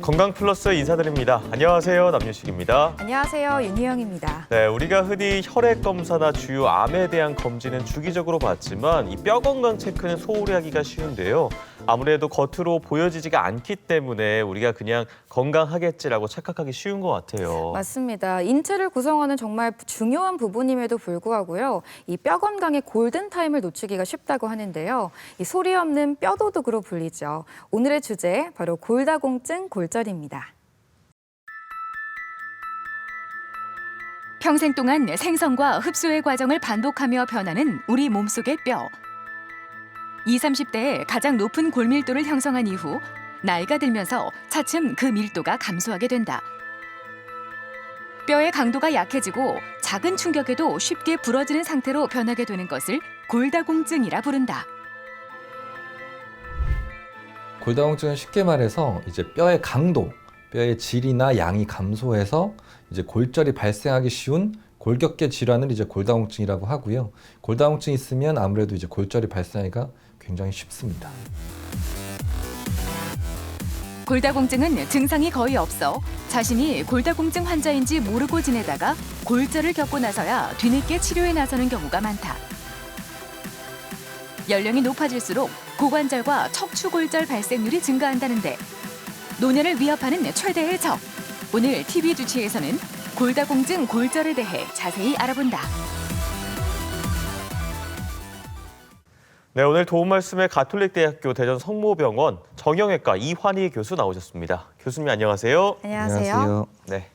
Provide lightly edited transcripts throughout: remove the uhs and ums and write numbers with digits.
건강 플러스 인사드립니다. 안녕하세요, 남유식입니다. 안녕하세요, 윤희영입니다. 네, 우리가 흔히 혈액 검사나 주요 암에 대한 검진은 주기적으로 받지만 이 뼈 건강 체크는 소홀히 하기가 쉬운데요. 아무래도 겉으로 보여지지가 않기 때문에 우리가 그냥 건강하겠지라고 착각하기 쉬운 것 같아요. 맞습니다. 인체를 구성하는 정말 중요한 부분임에도 불구하고요. 이 뼈 건강의 골든타임을 놓치기가 쉽다고 하는데요. 이 소리 없는 뼈도둑으로 불리죠. 오늘의 주제, 바로 골다공증 골절입니다. 평생 동안 생성과 흡수의 과정을 반복하며 변하는 우리 몸속의 뼈. 20, 30대에 가장 높은 골밀도를 형성한 이후 나이가 들면서 차츰 그 밀도가 감소하게 된다. 뼈의 강도가 약해지고 작은 충격에도 쉽게 부러지는 상태로 변하게 되는 것을 골다공증이라 부른다. 골다공증은 쉽게 말해서 이제 뼈의 강도, 뼈의 질이나 양이 감소해서 이제 골절이 발생하기 쉬운 골격계 질환을 이제 골다공증이라고 하고요. 골다공증이 있으면 아무래도 이제 골절이 발생하기가 굉장히 쉽습니다. 골다공증은 증상이 거의 없어 자신이 골다공증 환자인지 모르고 지내다가 골절을 겪고 나서야 뒤늦게 치료에 나서는 경우가 많다. 연령이 높아질수록 고관절과 척추골절 발생률이 증가한다는데 노년을 위협하는 최대의 적. 오늘 TV 주치에서는 골다공증 골절에 대해 자세히 알아본다. 네, 오늘 도움 말씀에 가톨릭대학교 대전 성모병원 정형외과 이환희 교수 나오셨습니다. 교수님 안녕하세요. 안녕하세요. 네.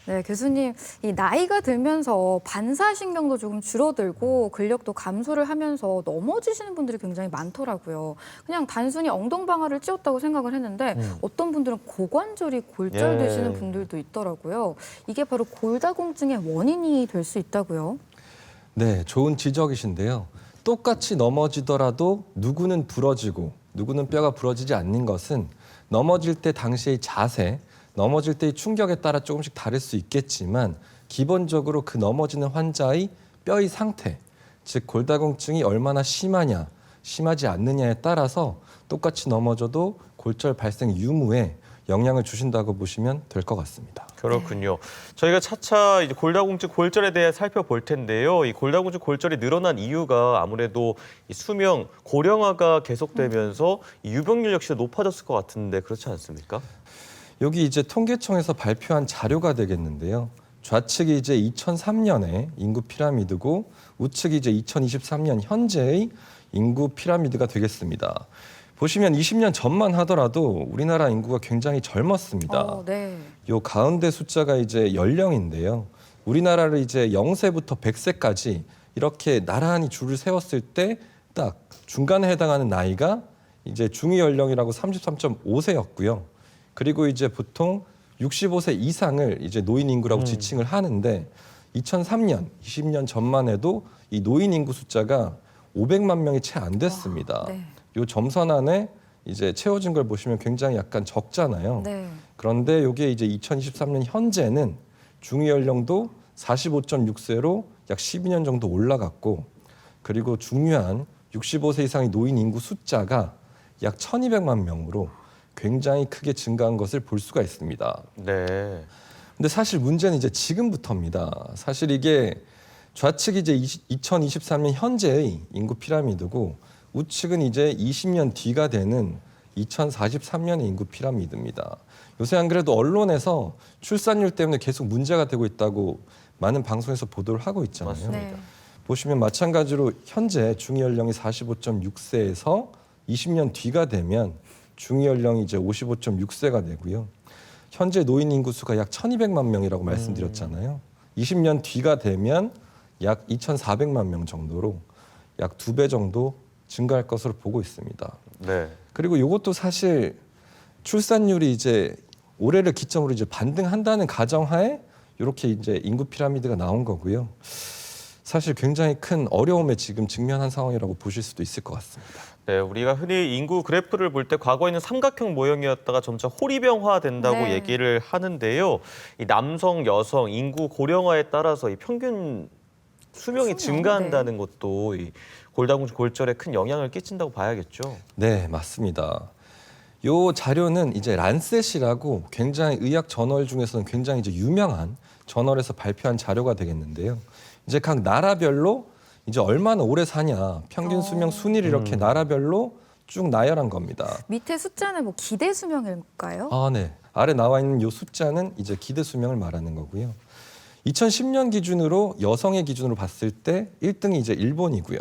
네, 교수님, 이 나이가 들면서 반사신경도 조금 줄어들고 근력도 감소를 하면서 넘어지시는 분들이 굉장히 많더라고요. 그냥 단순히 엉덩방아를 찧었다고 생각을 했는데 어떤 분들은 고관절이 골절되시는 분들도 있더라고요. 이게 바로 골다공증의 원인이 될 수 있다고요? 네, 좋은 지적이신데요. 똑같이 넘어지더라도 누구는 부러지고 누구는 뼈가 부러지지 않는 것은 넘어질 때 당시의 자세, 넘어질 때의 충격에 따라 조금씩 다를 수 있겠지만 기본적으로 그 넘어지는 환자의 뼈의 상태, 즉 골다공증이 얼마나 심하냐, 심하지 않느냐에 따라서 똑같이 넘어져도 골절 발생 유무에 영향을 주신다고 보시면 될 것 같습니다. 그렇군요. 저희가 차차 이제 골다공증 골절에 대해 살펴볼 텐데요. 이 골다공증 골절이 늘어난 이유가 아무래도 이 수명 고령화가 계속되면서 이 유병률 역시 높아졌을 것 같은데 그렇지 않습니까? 여기 이제 통계청에서 발표한 자료가 되겠는데요. 좌측이 이제 2003년에 인구 피라미드고 우측이 이제 2023년 현재의 인구 피라미드가 되겠습니다. 보시면 20년 전만 하더라도 우리나라 인구가 굉장히 젊었습니다. 네. 요 가운데 숫자가 이제 연령인데요. 우리나라를 이제 0세부터 100세까지 이렇게 나란히 줄을 세웠을 때 딱 중간에 해당하는 나이가 이제 중위 연령이라고 33.5세였고요. 그리고 이제 보통 65세 이상을 이제 노인 인구라고 지칭을 하는데 2003년, 20년 전만 해도 이 노인 인구 숫자가 500만 명이 채 안 됐습니다. 네. 요 점선 안에 이제 채워진 걸 보시면 굉장히 약간 적잖아요. 네. 그런데 이게 이제 2023년 현재는 중위 연령도 45.6세로 약 12년 정도 올라갔고 그리고 중요한 65세 이상의 노인 인구 숫자가 약 1,200만 명으로 굉장히 크게 증가한 것을 볼 수가 있습니다. 네. 근데 사실 문제는 이제 지금부터입니다. 사실 이게 좌측이 이제 2023년 현재의 인구 피라미드고 우측은 이제 20년 뒤가 되는 2043년의 인구 피라미드입니다. 요새 안 그래도 언론에서 출산율 때문에 계속 문제가 되고 있다고 많은 방송에서 보도를 하고 있잖아요. 맞습니다. 네. 보시면 마찬가지로 현재 중위 연령이 45.6세에서 20년 뒤가 되면 중위 연령이 이제 55.6세가 되고요. 현재 노인 인구 수가 약 1,200만 명이라고 말씀드렸잖아요. 20년 뒤가 되면 약 2,400만 명 정도로 약 2배 정도 증가할 것으로 보고 있습니다. 네. 그리고 이것도 사실 출산율이 이제 올해를 기점으로 이제 반등한다는 가정하에 이렇게 이제 인구 피라미드가 나온 거고요. 사실 굉장히 큰 어려움에 지금 직면한 상황이라고 보실 수도 있을 것 같습니다. 네, 우리가 흔히 인구 그래프를 볼 때 과거에는 삼각형 모형이었다가 점차 호리병화 된다고 네. 얘기를 하는데요. 이 남성, 여성, 인구 고령화에 따라서 이 평균 수명이 증가한다는 것도 이 골다공증 골절에 큰 영향을 끼친다고 봐야겠죠. 네, 맞습니다. 요 자료는 이제 란셋이라고 굉장히 의학 저널 중에서는 굉장히 이제 유명한 저널에서 발표한 자료가 되겠는데요. 이제 각 나라별로 이제 얼마나 오래 사냐 평균 수명 순위를 이렇게 나라별로 쭉 나열한 겁니다. 밑에 숫자는 뭐 기대 수명일까요? 네. 아래 나와 있는 요 숫자는 이제 기대 수명을 말하는 거고요. 2010년 기준으로 여성의 기준으로 봤을 때 1등이 이제 일본이고요.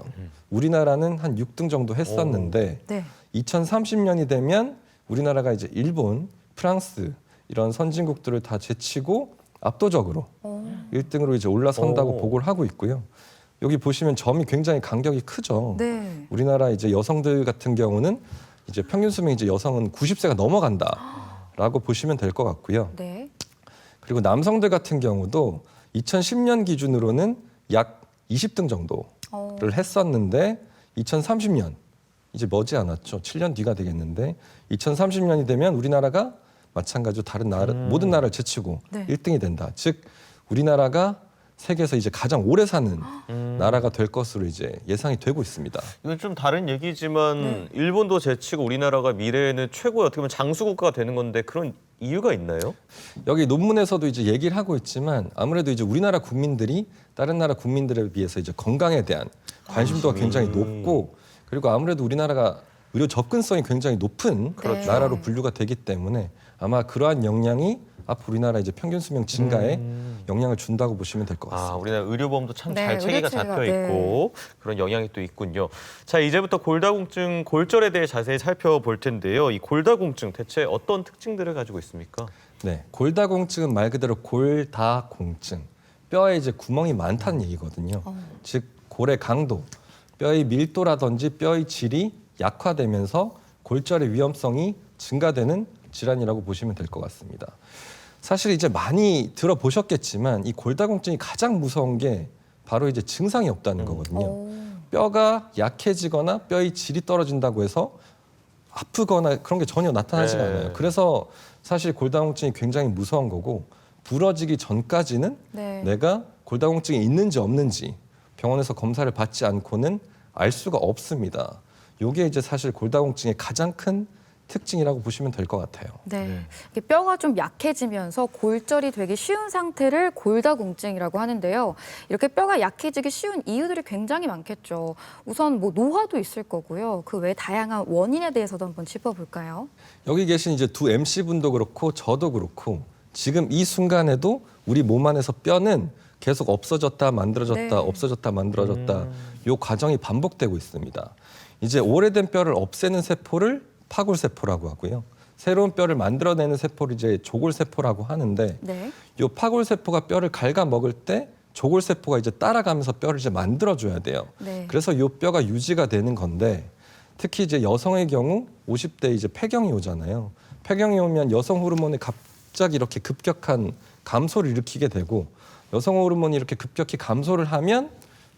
우리나라는 한 6등 정도 했었는데 네. 2030년이 되면 우리나라가 이제 일본, 프랑스 이런 선진국들을 다 제치고 압도적으로 1등으로 이제 올라선다고 보고를 하고 있고요. 여기 보시면 점이 굉장히 간격이 크죠. 네. 우리나라 이제 여성들 같은 경우는 이제 평균 수명 이제 여성은 90세가 넘어간다라고 보시면 될 것 같고요. 네. 그리고 남성들 같은 경우도 2010년 기준으로는 약 20등 정도를 했었는데 2030년 이제 머지않았죠. 7년 뒤가 되겠는데 2030년이 되면 우리나라가 마찬가지로 다른 나라 모든 나라를 제치고 네. 1등이 된다. 즉 우리나라가 세계에서 이제 가장 오래 사는 나라가 될 것으로 이제 예상이 되고 있습니다. 이건 좀 다른 얘기지만 네. 일본도 제치고 우리나라가 미래에는 최고의 어떻게 보면 장수 국가가 되는 건데 그런 이유가 있나요? 여기 논문에서도 이제 얘기를 하고 있지만 아무래도 이제 우리나라 국민들이 다른 나라 국민들에 비해서 이제 건강에 대한 관심도가 굉장히 높고 그리고 아무래도 우리나라가 의료 접근성이 굉장히 높은 그렇죠. 나라로 분류가 되기 때문에 아마 그러한 영향이 앞으로 우리나라 이제 평균 수명 증가에 영향을 준다고 보시면 될 것 같습니다. 우리나라 의료보험도 참 네, 잘 체계가 의료체계가, 잡혀 있고 그런 영향이 또 있군요. 자, 이제부터 골다공증 골절에 대해 자세히 살펴볼 텐데요. 이 골다공증 대체 어떤 특징들을 가지고 있습니까? 네, 골다공증은 말 그대로 골다공증, 뼈에 이제 구멍이 많다는 얘기거든요. 즉 골의 강도, 뼈의 밀도라든지 뼈의 질이 약화되면서 골절의 위험성이 증가되는 질환이라고 보시면 될 것 같습니다. 사실 이제 많이 들어보셨겠지만 이 골다공증이 가장 무서운 게 바로 이제 증상이 없다는 거거든요. 뼈가 약해지거나 뼈의 질이 떨어진다고 해서 아프거나 그런 게 전혀 나타나지가 네. 않아요. 그래서 사실 골다공증이 굉장히 무서운 거고 부러지기 전까지는 네. 내가 골다공증이 있는지 없는지 병원에서 검사를 받지 않고는 알 수가 없습니다. 이게 이제 사실 골다공증의 가장 큰 특징이라고 보시면 될 것 같아요. 네. 이게 뼈가 좀 약해지면서 골절이 되기 쉬운 상태를 골다공증이라고 하는데요. 이렇게 뼈가 약해지기 쉬운 이유들이 굉장히 많겠죠. 우선 뭐 노화도 있을 거고요. 그 외 다양한 원인에 대해서도 한번 짚어볼까요? 여기 계신 이제 두 MC분도 그렇고 저도 그렇고 지금 이 순간에도 우리 몸 안에서 뼈는 계속 없어졌다 만들어졌다 네. 없어졌다 만들어졌다 요 과정이 반복되고 있습니다. 이제 오래된 뼈를 없애는 세포를 파골세포라고 하고요. 새로운 뼈를 만들어내는 세포를 이제 조골세포라고 하는데 네. 요 파골세포가 뼈를 갉아먹을 때 조골세포가 이제 따라가면서 뼈를 이제 만들어줘야 돼요. 네. 그래서 요 뼈가 유지가 되는 건데 특히 이제 여성의 경우 50대 이제 폐경이 오잖아요. 폐경이 오면 여성 호르몬이 갑자기 이렇게 급격한 감소를 일으키게 되고 여성 호르몬이 이렇게 급격히 감소를 하면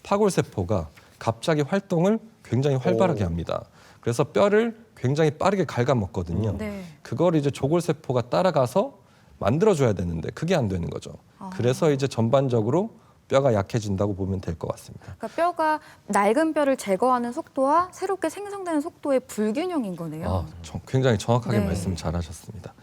파골세포가 갑자기 활동을 굉장히 활발하게 합니다. 그래서 뼈를 굉장히 빠르게 갉아먹거든요. 네. 그걸 이제 조골세포가 따라가서 만들어줘야 되는데 그게 안 되는 거죠. 그래서 이제 전반적으로 뼈가 약해진다고 보면 될 것 같습니다. 그러니까 뼈가 낡은 뼈를 제거하는 속도와 새롭게 생성되는 속도의 불균형인 거네요. 굉장히 정확하게 네. 말씀 잘하셨습니다.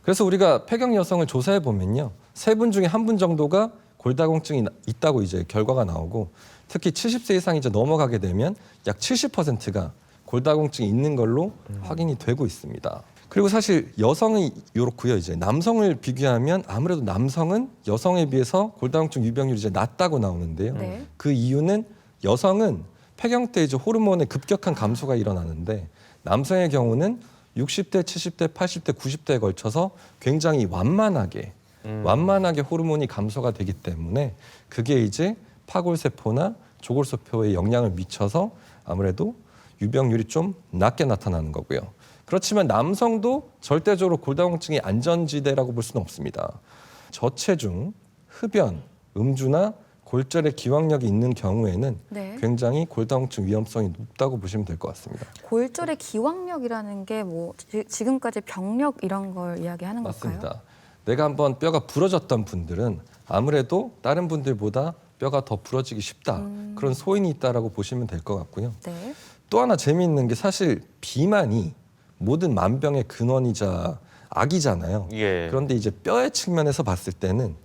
그래서 우리가 폐경 여성을 조사해 보면요, 3분 중에 1분 정도가 골다공증이 있다고 이제 결과가 나오고, 특히 70세 이상 이제 넘어가게 되면 약 70%가 골다공증이 있는 걸로 확인이 되고 있습니다. 그리고 사실 여성이 이렇고요. 이제 남성을 비교하면 아무래도 남성은 여성에 비해서 골다공증 유병률이 이제 낮다고 나오는데요. 네. 그 이유는 여성은 폐경 때 이제 호르몬의 급격한 감소가 일어나는데 남성의 경우는 60대, 70대, 80대, 90대에 걸쳐서 굉장히 완만하게 호르몬이 감소가 되기 때문에 그게 이제 파골세포나 조골세포에 영향을 미쳐서 아무래도 유병률이 좀 낮게 나타나는 거고요. 그렇지만 남성도 절대적으로 골다공증이 안전지대라고 볼 수는 없습니다. 저체중, 흡연, 음주나 골절의 기왕력이 있는 경우에는 네. 굉장히 골다공증 위험성이 높다고 보시면 될 것 같습니다. 골절의 기왕력이라는 게 뭐 지금까지 병력 이런 걸 이야기하는 걸까요? 맞습니다. 내가 한번 뼈가 부러졌던 분들은 아무래도 다른 분들보다 뼈가 더 부러지기 쉽다. 그런 소인이 있다라고 보시면 될 것 같고요. 네. 또 하나 재미있는 게 사실 비만이 모든 만병의 근원이자 악이잖아요. 예. 그런데 이제 뼈의 측면에서 봤을 때는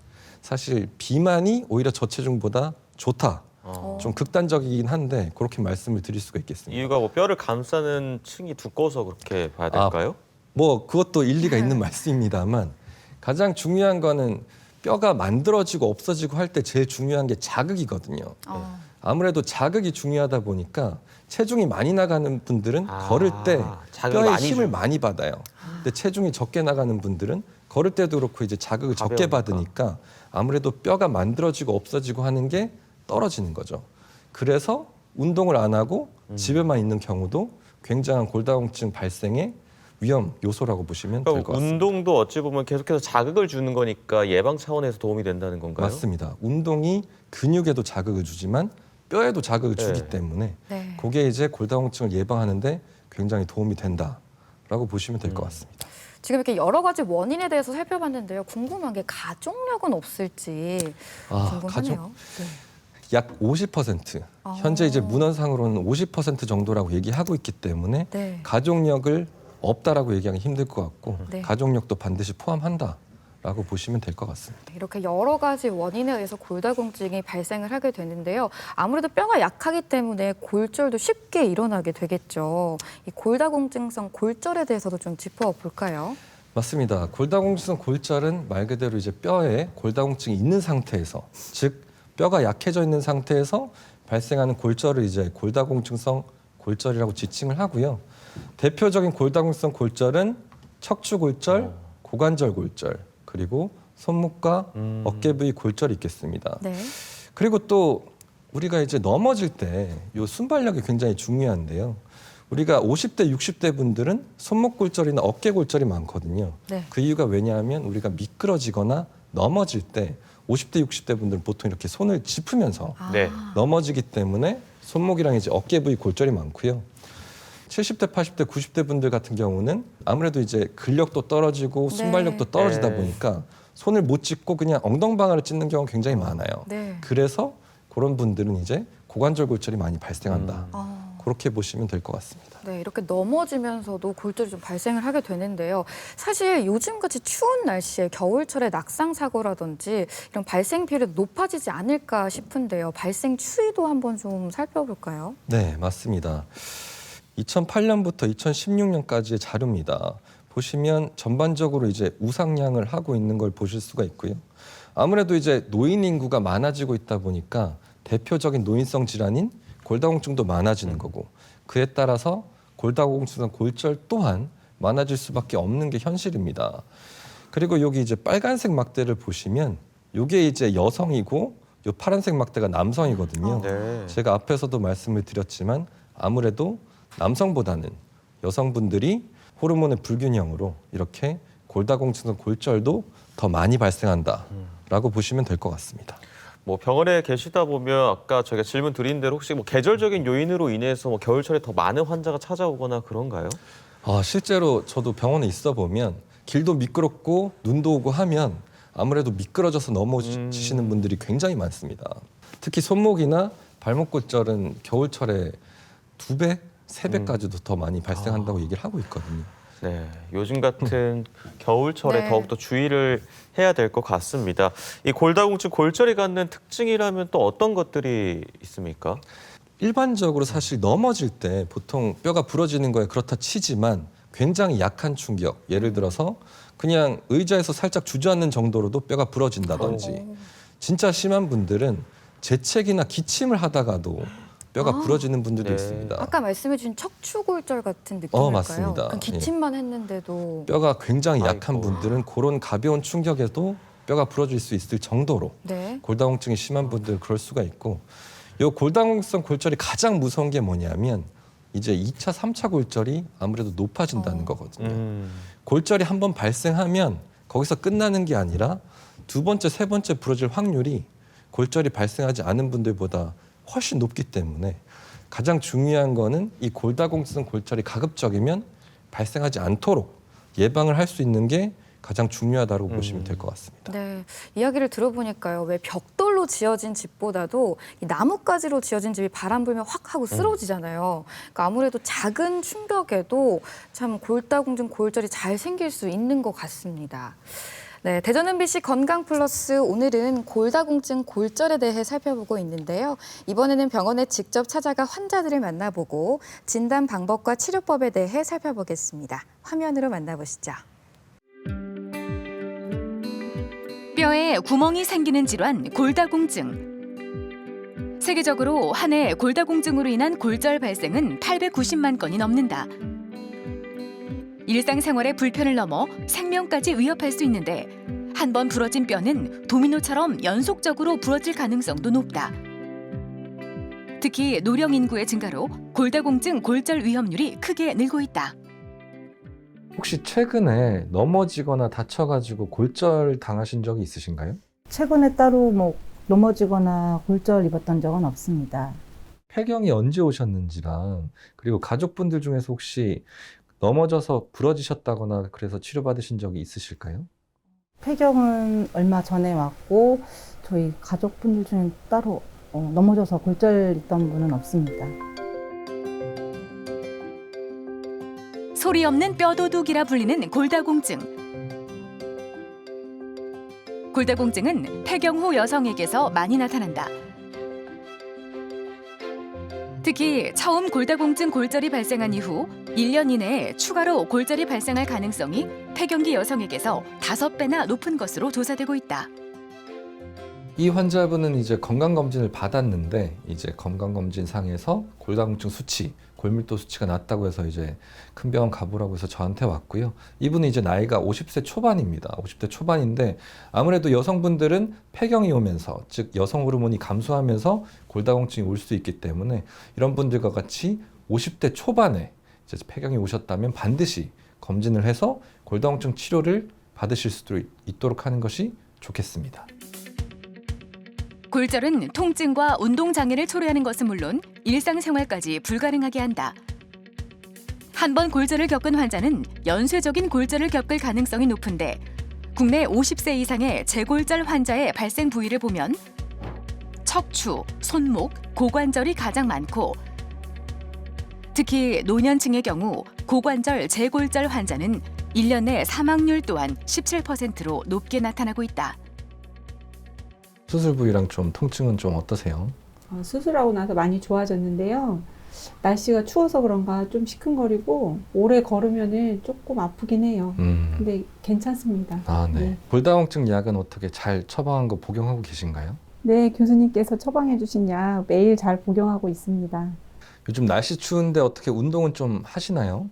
사실 비만이 오히려 저체중보다 좋다. 좀 극단적이긴 한데 그렇게 말씀을 드릴 수가 있겠습니다. 이유가 뭐 뼈를 감싸는 층이 두꺼워서 그렇게 봐야 될까요? 뭐 그것도 일리가 있는 말씀입니다만 가장 중요한 거는 뼈가 만들어지고 없어지고 할 때 제일 중요한 게 자극이거든요. 아무래도 자극이 중요하다 보니까 체중이 많이 나가는 분들은 걸을 때 자극을 뼈에 많이 힘을 주고. 많이 받아요. 근데 체중이 적게 나가는 분들은 걸을 때도 그렇고 이제 자극을 적게 가벼우니까. 받으니까 아무래도 뼈가 만들어지고 없어지고 하는 게 떨어지는 거죠. 그래서 운동을 안 하고 집에만 있는 경우도 굉장한 골다공증 발생의 위험 요소라고 보시면 될 것 같습니다. 운동도 어찌 보면 계속해서 자극을 주는 거니까 예방 차원에서 도움이 된다는 건가요? 맞습니다. 운동이 근육에도 자극을 주지만 뼈에도 자극을 주기 네. 때문에 네. 그게 이제 골다공증을 예방하는데 굉장히 도움이 된다라고 보시면 될 것 같습니다. 지금 이렇게 여러 가지 원인에 대해서 살펴봤는데요. 궁금한 게 가족력은 없을지 궁금하네요. 가족 네. 약 50% 현재 이제 문헌상으로는 50% 정도라고 얘기하고 있기 때문에 네. 가족력을 없다라고 얘기하기 힘들 것 같고 네. 가족력도 반드시 포함한다라고 보시면 될 것 같습니다. 이렇게 여러 가지 원인에 의해서 골다공증이 발생을 하게 되는데요. 아무래도 뼈가 약하기 때문에 골절도 쉽게 일어나게 되겠죠. 이 골다공증성 골절에 대해서도 좀 짚어볼까요? 맞습니다. 골다공증성 골절은 말 그대로 이제 뼈에 골다공증이 있는 상태에서 즉 뼈가 약해져 있는 상태에서 발생하는 골절을 이제 골다공증성 골절이라고 지칭을 하고요. 대표적인 골다공증성 골절은 척추 골절, 고관절 골절, 그리고 손목과 어깨 부위 골절이 있겠습니다. 네. 그리고 또 우리가 이제 넘어질 때 이 순발력이 굉장히 중요한데요. 우리가 50대, 60대 분들은 손목 골절이나 어깨 골절이 많거든요. 네. 그 이유가 왜냐하면 우리가 미끄러지거나 넘어질 때 50대, 60대 분들은 보통 이렇게 손을 짚으면서 네. 넘어지기 때문에 손목이랑 이제 어깨 부위 골절이 많고요. 70대, 80대, 90대 분들 같은 경우는 아무래도 이제 근력도 떨어지고 순발력도 네. 떨어지다 네. 보니까 손을 못 짚고 그냥 엉덩방아를 찢는 경우가 굉장히 많아요. 네. 그래서 그런 분들은 이제 고관절 골절이 많이 발생한다. 아, 그렇게 보시면 될 것 같습니다. 네, 이렇게 넘어지면서도 골절이 좀 발생을 하게 되는데요. 사실 요즘같이 추운 날씨에 겨울철에 낙상 사고라든지 이런 발생 비율이 높아지지 않을까 싶은데요. 발생 추이도 한번 좀 살펴볼까요? 네, 맞습니다. 2008년부터 2016년까지의 자료입니다. 보시면 전반적으로 이제 우상향을 하고 있는 걸 보실 수가 있고요. 아무래도 이제 노인 인구가 많아지고 있다 보니까 대표적인 노인성 질환인 골다공증도 많아지는 거고 그에 따라서 골다공증성 골절 또한 많아질 수밖에 없는 게 현실입니다. 그리고 여기 이제 빨간색 막대를 보시면 이게 이제 여성이고 이 파란색 막대가 남성이거든요. 네. 제가 앞에서도 말씀을 드렸지만 아무래도 남성보다는 여성분들이 호르몬의 불균형으로 이렇게 골다공증성 골절도 더 많이 발생한다라고 보시면 될 것 같습니다. 뭐 병원에 계시다 보면 아까 저희가 질문 드린 대로 혹시 뭐 계절적인 요인으로 인해서 뭐 겨울철에 더 많은 환자가 찾아오거나 그런가요? 실제로 저도 병원에 있어 보면 길도 미끄럽고 눈도 오고 하면 아무래도 미끄러져서 넘어지시는 분들이 굉장히 많습니다. 특히 손목이나 발목 골절은 겨울철에 2배, 3배까지도 더 많이 발생한다고 얘기를 하고 있거든요. 네, 요즘 같은 겨울철에 네. 더욱더 주의를 해야 될 것 같습니다. 이 골다공증 골절이 갖는 특징이라면 또 어떤 것들이 있습니까? 일반적으로 사실 넘어질 때 보통 뼈가 부러지는 거에 그렇다 치지만 굉장히 약한 충격, 예를 들어서 그냥 의자에서 살짝 주저앉는 정도로도 뼈가 부러진다든지 진짜 심한 분들은 재채기나 기침을 하다가도 뼈가 부러지는 분들도 네. 있습니다. 아까 말씀해주신 척추골절 같은 느낌일까요? 맞습니다. 그냥 기침만 했는데도 뼈가 굉장히 약한 아이고. 분들은 그런 가벼운 충격에도 뼈가 부러질 수 있을 정도로 네. 골다공증이 심한 분들 그럴 수가 있고 이 골다공증성 골절이 가장 무서운 게 뭐냐면 이제 2차, 3차 골절이 아무래도 높아진다는 거거든요. 골절이 한번 발생하면 거기서 끝나는 게 아니라 2번째, 3번째 부러질 확률이 골절이 발생하지 않은 분들보다 훨씬 높기 때문에 가장 중요한 거는 이 골다공증성 골절이 가급적이면 발생하지 않도록 예방을 할 수 있는 게 가장 중요하다고 보시면 될 것 같습니다. 네, 이야기를 들어보니까요. 왜 벽돌로 흙으로 지어진 집보다도 이 나뭇가지로 지어진 집이 바람 불면 확 하고 쓰러지잖아요. 그러니까 아무래도 작은 충격에도 참 골다공증, 골절이 잘 생길 수 있는 것 같습니다. 네, 대전 MBC 건강 플러스 오늘은 골다공증, 골절에 대해 살펴보고 있는데요. 이번에는 병원에 직접 찾아가 환자들을 만나보고 진단 방법과 치료법에 대해 살펴보겠습니다. 화면으로 만나보시죠. 뼈에 구멍이 생기는 질환, 골다공증. 세계적으로 한 해 골다공증으로 인한 골절 발생은 890만 건이 넘는다. 일상생활의 불편을 넘어 생명까지 위협할 수 있는데 한 번 부러진 뼈는 도미노처럼 연속적으로 부러질 가능성도 높다. 특히 노령 인구의 증가로 골다공증, 골절 위험률이 크게 늘고 있다. 혹시 최근에 넘어지거나 다쳐가지고 골절 당하신 적이 있으신가요? 최근에 따로 뭐 넘어지거나 골절 입었던 적은 없습니다. 폐경이 언제 오셨는지랑 그리고 가족분들 중에서 혹시 넘어져서 부러지셨다거나 그래서 치료받으신 적이 있으실까요? 폐경은 얼마 전에 왔고 저희 가족분들 중에 따로 넘어져서 골절 있던 분은 없습니다. 소리 없는 뼈도둑이라 불리는 골다공증. 골다공증은 폐경 후 여성에게서 많이 나타난다. 특히 처음 골다공증 골절이 발생한 이후 1년 이내에 추가로 골절이 발생할 가능성이 폐경기 여성에게서 5배나 높은 것으로 조사되고 있다. 이 환자분은 이제 건강검진을 받았는데 이제 건강검진 상에서 골다공증 수치, 골밀도 수치가 낮다고 해서 이제 큰 병원 가보라고 해서 저한테 왔고요. 이분은 이제 나이가 50세 초반입니다. 50대 초반인데 아무래도 여성분들은 폐경이 오면서 즉 여성 호르몬이 감소하면서 골다공증이 올 수 있기 때문에 이런 분들과 같이 50대 초반에 이제 폐경이 오셨다면 반드시 검진을 해서 골다공증 치료를 받으실 수도 있도록 하는 것이 좋겠습니다. 골절은 통증과 운동장애를 초래하는 것은 물론 일상생활까지 불가능하게 한다. 한 번 골절을 겪은 환자는 연쇄적인 골절을 겪을 가능성이 높은데 국내 50세 이상의 재골절 환자의 발생 부위를 보면 척추, 손목, 고관절이 가장 많고 특히 노년층의 경우 고관절 재골절 환자는 1년 내 사망률 또한 17%로 높게 나타나고 있다. 수술 부위랑 좀 통증은 좀 어떠세요? 수술하고 나서 많이 좋아졌는데요. 날씨가 추워서 그런가 좀 시큰거리고 오래 걸으면은 조금 아프긴 해요. 근데 괜찮습니다. 아, 네. 네. 골다공증 약은 어떻게 잘 처방한 거 복용하고 계신가요? 네, 교수님께서 처방해 주신 약 매일 잘 복용하고 있습니다. 요즘 날씨 추운데 어떻게 운동은 좀 하시나요?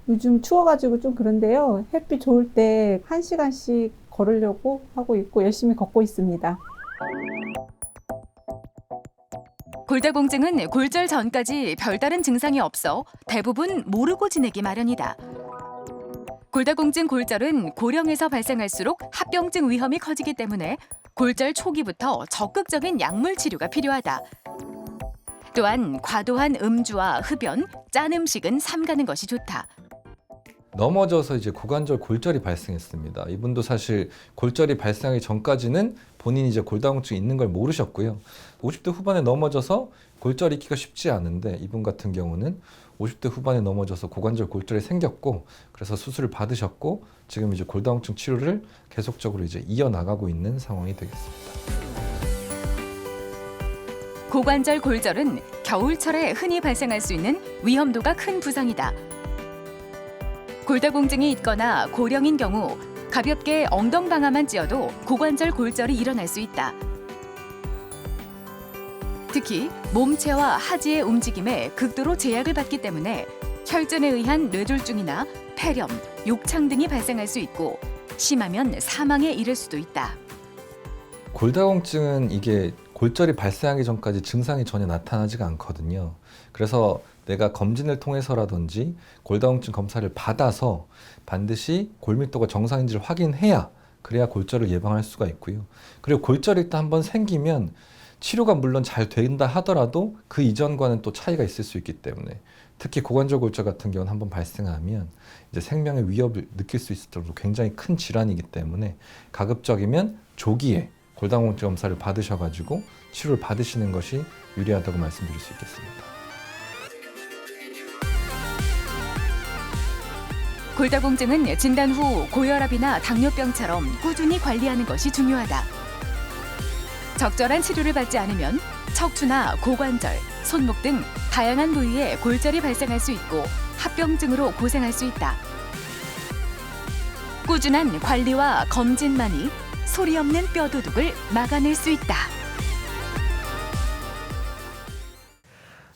요즘 추워가지고 좀 그런데요. 햇빛 좋을 때 1시간씩 걸으려고 하고 있고 열심히 걷고 있습니다. 골다공증은 골절 전까지 별다른 증상이 없어 대부분 모르고 지내기 마련이다. 골다공증 골절은 고령에서 발생할수록 합병증 위험이 커지기 때문에 골절 초기부터 적극적인 약물 치료가 필요하다. 또한 과도한 음주와 흡연, 짠 음식은 삼가는 것이 좋다. 넘어져서 이제 고관절 골절이 발생했습니다. 이분도 사실 골절이 발생하기 전까지는 본인이 이제 골다공증이 있는 걸 모르셨고요. 50대 후반에 넘어져서 골절 잊기가 쉽지 않은데 이분 같은 경우는 50대 후반에 넘어져서 고관절 골절이 생겼고 그래서 수술을 받으셨고 지금 이제 골다공증 치료를 계속적으로 이제 이어나가고 있는 상황이 되겠습니다. 고관절 골절은 겨울철에 흔히 발생할 수 있는 위험도가 큰 부상이다. 골다공증이 있거나 고령인 경우 가볍게 엉덩방아만 찧어도 고관절 골절이 일어날 수 있다. 특히 몸체와 하지의 움직임에 극도로 제약을 받기 때문에 혈전에 의한 뇌졸중이나 폐렴, 욕창 등이 발생할 수 있고 심하면 사망에 이를 수도 있다. 골다공증은 이게 골절이 발생하기 전까지 증상이 전혀 나타나지가 않거든요. 그래서 내가 검진을 통해서라든지 골다공증 검사를 받아서 반드시 골밀도가 정상인지를 확인해야 그래야 골절을 예방할 수가 있고요. 그리고 골절이 일단 한번 생기면 치료가 물론 잘 된다 하더라도 그 이전과는 또 차이가 있을 수 있기 때문에 특히 고관절 골절 같은 경우는 한번 발생하면 이제 생명의 위협을 느낄 수 있을 정도로 굉장히 큰 질환이기 때문에 가급적이면 조기에 골다공증 검사를 받으셔가지고 치료를 받으시는 것이 유리하다고 말씀드릴 수 있겠습니다. 골다공증은 진단 후 고혈압이나 당뇨병처럼 꾸준히 관리하는 것이 중요하다. 적절한 치료를 받지 않으면 척추나 고관절, 손목 등 다양한 부위에 골절이 발생할 수 있고 합병증으로 고생할 수 있다. 꾸준한 관리와 검진만이 소리 없는 뼈 도둑을 막아낼 수 있다.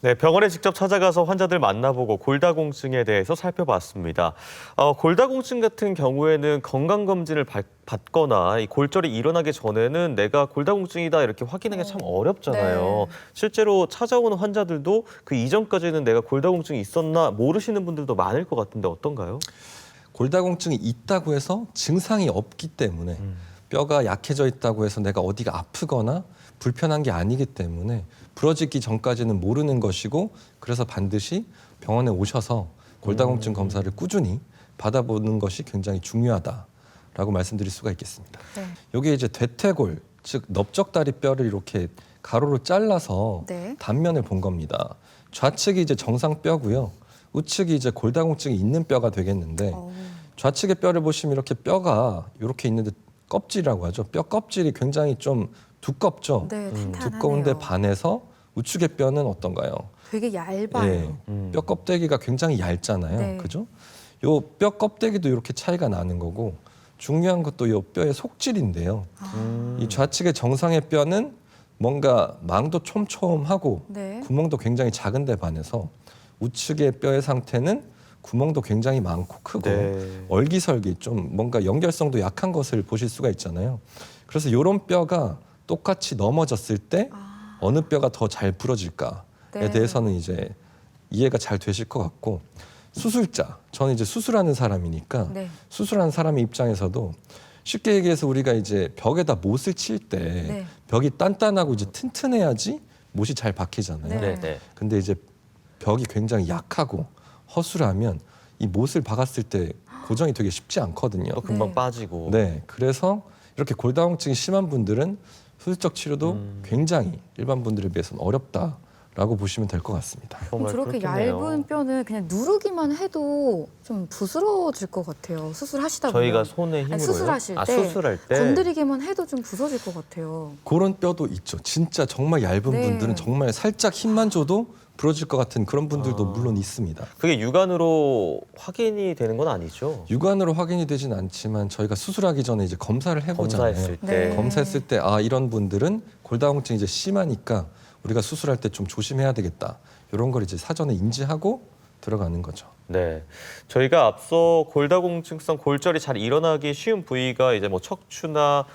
네, 병원에 직접 찾아가서 환자들 만나보고 골다공증에 대해서 살펴봤습니다. 골다공증 같은 경우에는 건강검진을 받거나 이 골절이 일어나기 전에는 내가 골다공증이다 이렇게 확인하기 참 어렵잖아요. 네. 실제로 찾아오는 환자들도 그 이전까지는 내가 골다공증이 있었나 모르시는 분들도 많을 것 같은데 어떤가요? 골다공증이 있다고 해서 증상이 없기 때문에 뼈가 약해져 있다고 해서 내가 어디가 아프거나 불편한 게 아니기 때문에 부러지기 전까지는 모르는 것이고 그래서 반드시 병원에 오셔서 골다공증 검사를 꾸준히 받아보는 것이 굉장히 중요하다라고 말씀드릴 수가 있겠습니다. 네. 여기에 이제 대퇴골, 즉 넓적다리 뼈를 이렇게 가로로 잘라서 네. 단면을 본 겁니다. 좌측이 이제 정상 뼈고요. 우측이 이제 골다공증이 있는 뼈가 되겠는데 좌측의 뼈를 보시면 이렇게 뼈가 이렇게 있는데 껍질이라고 하죠. 뼈 껍질이 굉장히 좀 두껍죠. 네, 탄탄하네요. 두꺼운데 반해서 우측의 뼈는 어떤가요? 되게 얇아요. 예, 뼈 껍데기가 굉장히 얇잖아요. 네. 그죠? 요 뼈 껍데기도 이렇게 차이가 나는 거고 중요한 것도 요 뼈의 속질인데요. 이 좌측의 정상의 뼈는 뭔가 망도 촘촘하고 네. 구멍도 굉장히 작은데 반해서 우측의 뼈의 상태는 구멍도 굉장히 많고 크고 네. 얼기설기 좀 뭔가 연결성도 약한 것을 보실 수가 있잖아요. 그래서 이런 뼈가 똑같이 넘어졌을 때 어느 뼈가 더 잘 부러질까에 네. 대해서는 이제 이해가 잘 되실 것 같고 수술자, 저는 이제 수술하는 사람이니까 네. 수술하는 사람의 입장에서도 쉽게 얘기해서 우리가 이제 벽에다 못을 칠 때 네. 벽이 단단하고 이제 튼튼해야지 못이 잘 박히잖아요. 네. 네. 근데 이제 벽이 굉장히 약하고 허술하면 이 못을 박았을 때 고정이 되게 쉽지 않거든요. 또 금방 네. 빠지고. 네, 그래서 이렇게 골다공증이 심한 분들은 수술적 치료도 굉장히 일반 분들에 비해서는 어렵다라고 보시면 될 것 같습니다. 그럼 정말 저렇게 그렇겠네요. 얇은 뼈는 그냥 누르기만 해도 좀 부스러워질 것 같아요. 수술하시다 보면. 저희가 손에 힘으로요? 수술하실 때 수술할 때 건드리기만 해도 좀 부서질 것 같아요. 그런 뼈도 있죠. 진짜 정말 얇은 네. 분들은 정말 살짝 힘만 줘도 부러질 것 같은 그런 분들도 물론 있습니다. 그게 육안으로 확인이 되는 건 아니죠? 육안으로 확인이 되진 않지만 저희가 수술하기 전에 이제 검사를 해보잖아요. 검사했을 때. 네. 검사했을 때 아 이런 분들은 골다공증이 이제 심하니까 우리가 수술할 때 좀 조심해야 되겠다. 이런 걸 이제 사전에 인지하고 들어가는 거죠. 네, 저희가 앞서 골다공증성 골절이 잘 일어나기 쉬운 부위가 이제 뭐 척추나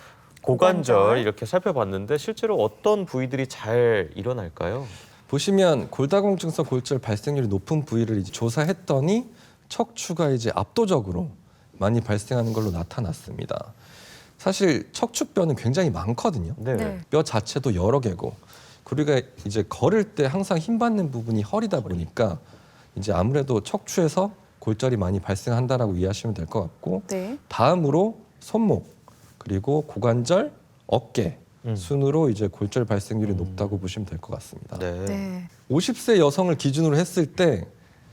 고관절 고관절. 이렇게 살펴봤는데 실제로 어떤 부위들이 잘 일어날까요? 보시면 골다공증성 골절 발생률이 높은 부위를 이제 조사했더니 척추가 이제 압도적으로 많이 발생하는 걸로 나타났습니다. 사실 척추뼈는 굉장히 많거든요. 네. 네. 뼈 자체도 여러 개고 우리가 이제 걸을 때 항상 힘 받는 부분이 허리다 보니까 이제 아무래도 척추에서 골절이 많이 발생한다라고 이해하시면 될 것 같고 네. 다음으로 손목 그리고 고관절, 어깨 순으로 이제 골절 발생률이 높다고 보시면 될 것 같습니다. 네. 네. 50세 여성을 기준으로 했을 때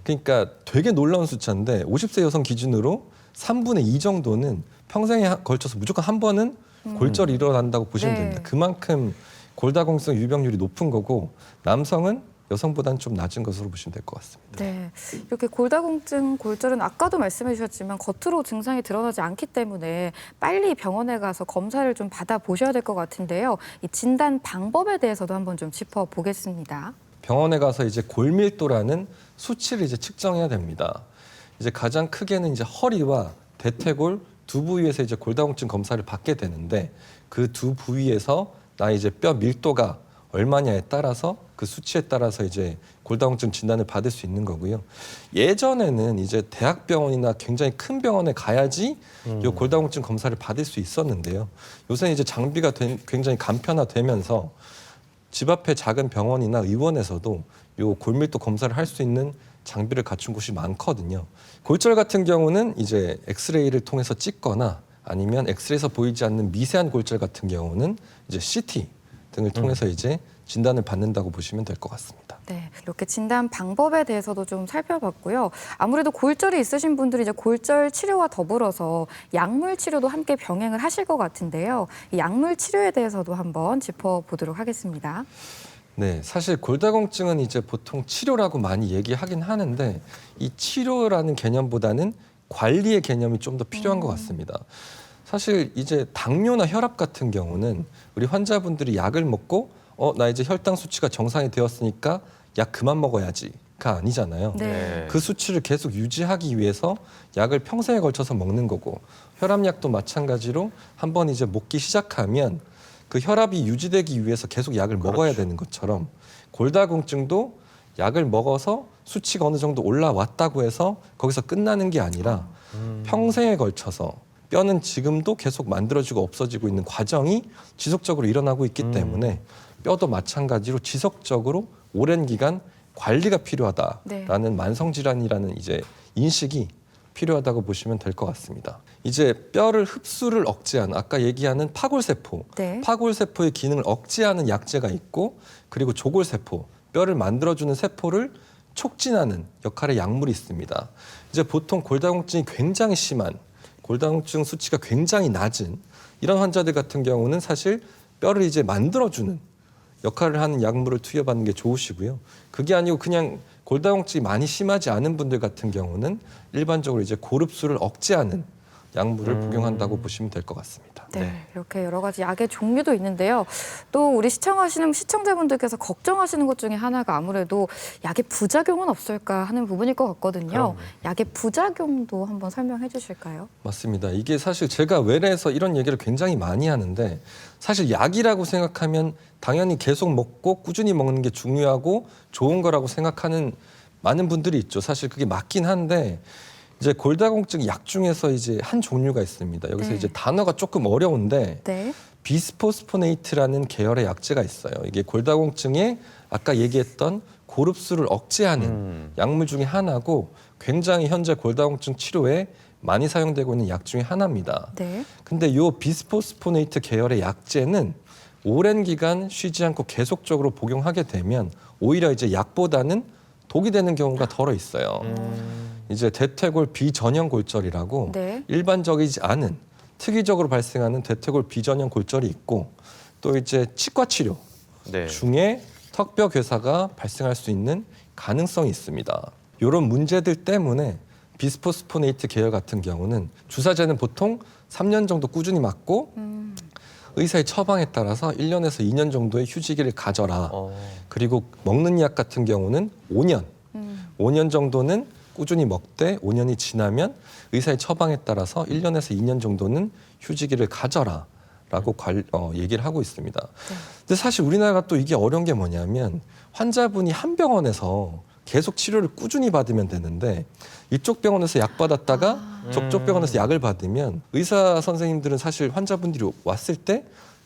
그러니까 되게 놀라운 숫자인데 50세 여성 기준으로 3분의 2 정도는 평생에 걸쳐서 무조건 한 번은 골절이 일어난다고 보시면 네. 됩니다. 그만큼 골다공증 유병률이 높은 거고 남성은 여성보다는 좀 낮은 것으로 보시면 될 것 같습니다. 네, 이렇게 골다공증, 골절은 아까도 말씀해 주셨지만 겉으로 증상이 드러나지 않기 때문에 빨리 병원에 가서 검사를 좀 받아보셔야 될 것 같은데요. 이 진단 방법에 대해서도 한번 좀 짚어보겠습니다. 병원에 가서 이제 골밀도라는 수치를 이제 측정해야 됩니다. 이제 가장 크게는 이제 허리와 대퇴골 두 부위에서 이제 골다공증 검사를 받게 되는데 그 두 부위에서 나 이제 뼈 밀도가 얼마냐에 따라서 그 수치에 따라서 이제 골다공증 진단을 받을 수 있는 거고요. 예전에는 이제 대학병원이나 굉장히 큰 병원에 가야지 이 골다공증 검사를 받을 수 있었는데요. 요새는 이제 장비가 굉장히 간편화되면서 집 앞에 작은 병원이나 의원에서도 요 골밀도 검사를 할 수 있는 장비를 갖춘 곳이 많거든요. 골절 같은 경우는 이제 엑스레이를 통해서 찍거나 아니면 엑스레이에서 보이지 않는 미세한 골절 같은 경우는 이제 CT 등을 통해서 이제 진단을 받는다고 보시면 될 것 같습니다. 네, 이렇게 진단 방법에 대해서도 좀 살펴봤고요. 아무래도 골절이 있으신 분들이 이제 골절 치료와 더불어서 약물 치료도 함께 병행을 하실 것 같은데요. 이 약물 치료에 대해서도 한번 짚어보도록 하겠습니다. 네, 사실 골다공증은 이제 보통 치료라고 많이 얘기하긴 하는데 이 치료라는 개념보다는 관리의 개념이 좀 더 필요한 것 같습니다. 사실 이제 당뇨나 혈압 같은 경우는 우리 환자분들이 약을 먹고 나 이제 혈당 수치가 정상이 되었으니까 약 그만 먹어야지가 아니잖아요. 네. 그 수치를 계속 유지하기 위해서 약을 평생에 걸쳐서 먹는 거고 혈압약도 마찬가지로 한번 이제 먹기 시작하면 그 혈압이 유지되기 위해서 계속 약을 먹어야 되는 것처럼 골다공증도 약을 먹어서 수치가 어느 정도 올라왔다고 해서 거기서 끝나는 게 아니라 평생에 걸쳐서 뼈는 지금도 계속 만들어지고 없어지고 있는 과정이 지속적으로 일어나고 있기 때문에 뼈도 마찬가지로 지속적으로 오랜 기간 관리가 필요하다라는 만성질환이라는 이제 인식이 필요하다고 보시면 될 것 같습니다. 이제 뼈를 흡수를 억제하는 아까 얘기하는 파골세포, 네. 파골세포의 기능을 억제하는 약제가 있고 그리고 조골세포, 뼈를 만들어주는 세포를 촉진하는 역할의 약물이 있습니다. 이제 보통 골다공증이 굉장히 심한 골다공증 수치가 굉장히 낮은 이런 환자들 같은 경우는 사실 뼈를 이제 만들어주는 역할을 하는 약물을 투여받는 게 좋으시고요. 그게 아니고 그냥 골다공증이 많이 심하지 않은 분들 같은 경우는 일반적으로 이제 고릅수를 억제하는 약물을 복용한다고 보시면 될 것 같습니다. 네, 이렇게 여러 가지 약의 종류도 있는데요. 또 우리 시청하시는 시청자분들께서 걱정하시는 것 중에 하나가 아무래도 약의 부작용은 없을까 하는 부분일 것 같거든요. 그럼요. 약의 부작용도 한번 설명해 주실까요? 맞습니다. 이게 사실 제가 외래에서 이런 얘기를 굉장히 많이 하는데 사실 약이라고 생각하면 당연히 계속 먹고 꾸준히 먹는 게 중요하고 좋은 거라고 생각하는 많은 분들이 있죠. 사실 그게 맞긴 한데 이제 골다공증 약 중에서 이제 한 종류가 있습니다. 여기서 네. 이제 단어가 조금 어려운데 네. 비스포스포네이트라는 계열의 약제가 있어요. 이게 골다공증에 아까 얘기했던 고릅수를 억제하는 약물 중에 하나고 굉장히 현재 골다공증 치료에 많이 사용되고 있는 약 중에 하나입니다. 네. 근데 이 비스포스포네이트 계열의 약제는 오랜 기간 쉬지 않고 계속적으로 복용하게 되면 오히려 이제 약보다는 독이 되는 경우가 덜어 있어요. 이제 대퇴골 비전형 골절이라고 네. 일반적이지 않은 특이적으로 발생하는 대퇴골 비전형 골절이 있고 또 이제 치과 치료 네. 중에 턱뼈 괴사가 발생할 수 있는 가능성이 있습니다. 이런 문제들 때문에 비스포스포네이트 계열 같은 경우는 주사제는 보통 3년 정도 꾸준히 맞고 의사의 처방에 따라서 1년에서 2년 정도의 휴지기를 가져라. 그리고 먹는 약 같은 경우는 5년 정도는 꾸준히 먹되 5년이 지나면 의사의 처방에 따라서 1년에서 2년 정도는 휴지기를 가져라 라고 얘기를 하고 있습니다. 근데 사실 우리나라가 또 이게 어려운 게 뭐냐면 환자분이 한 병원에서 계속 치료를 꾸준히 받으면 되는데 이쪽 병원에서 약 받았다가 저쪽 병원에서 약을 받으면 의사 선생님들은 사실 환자분들이 왔을 때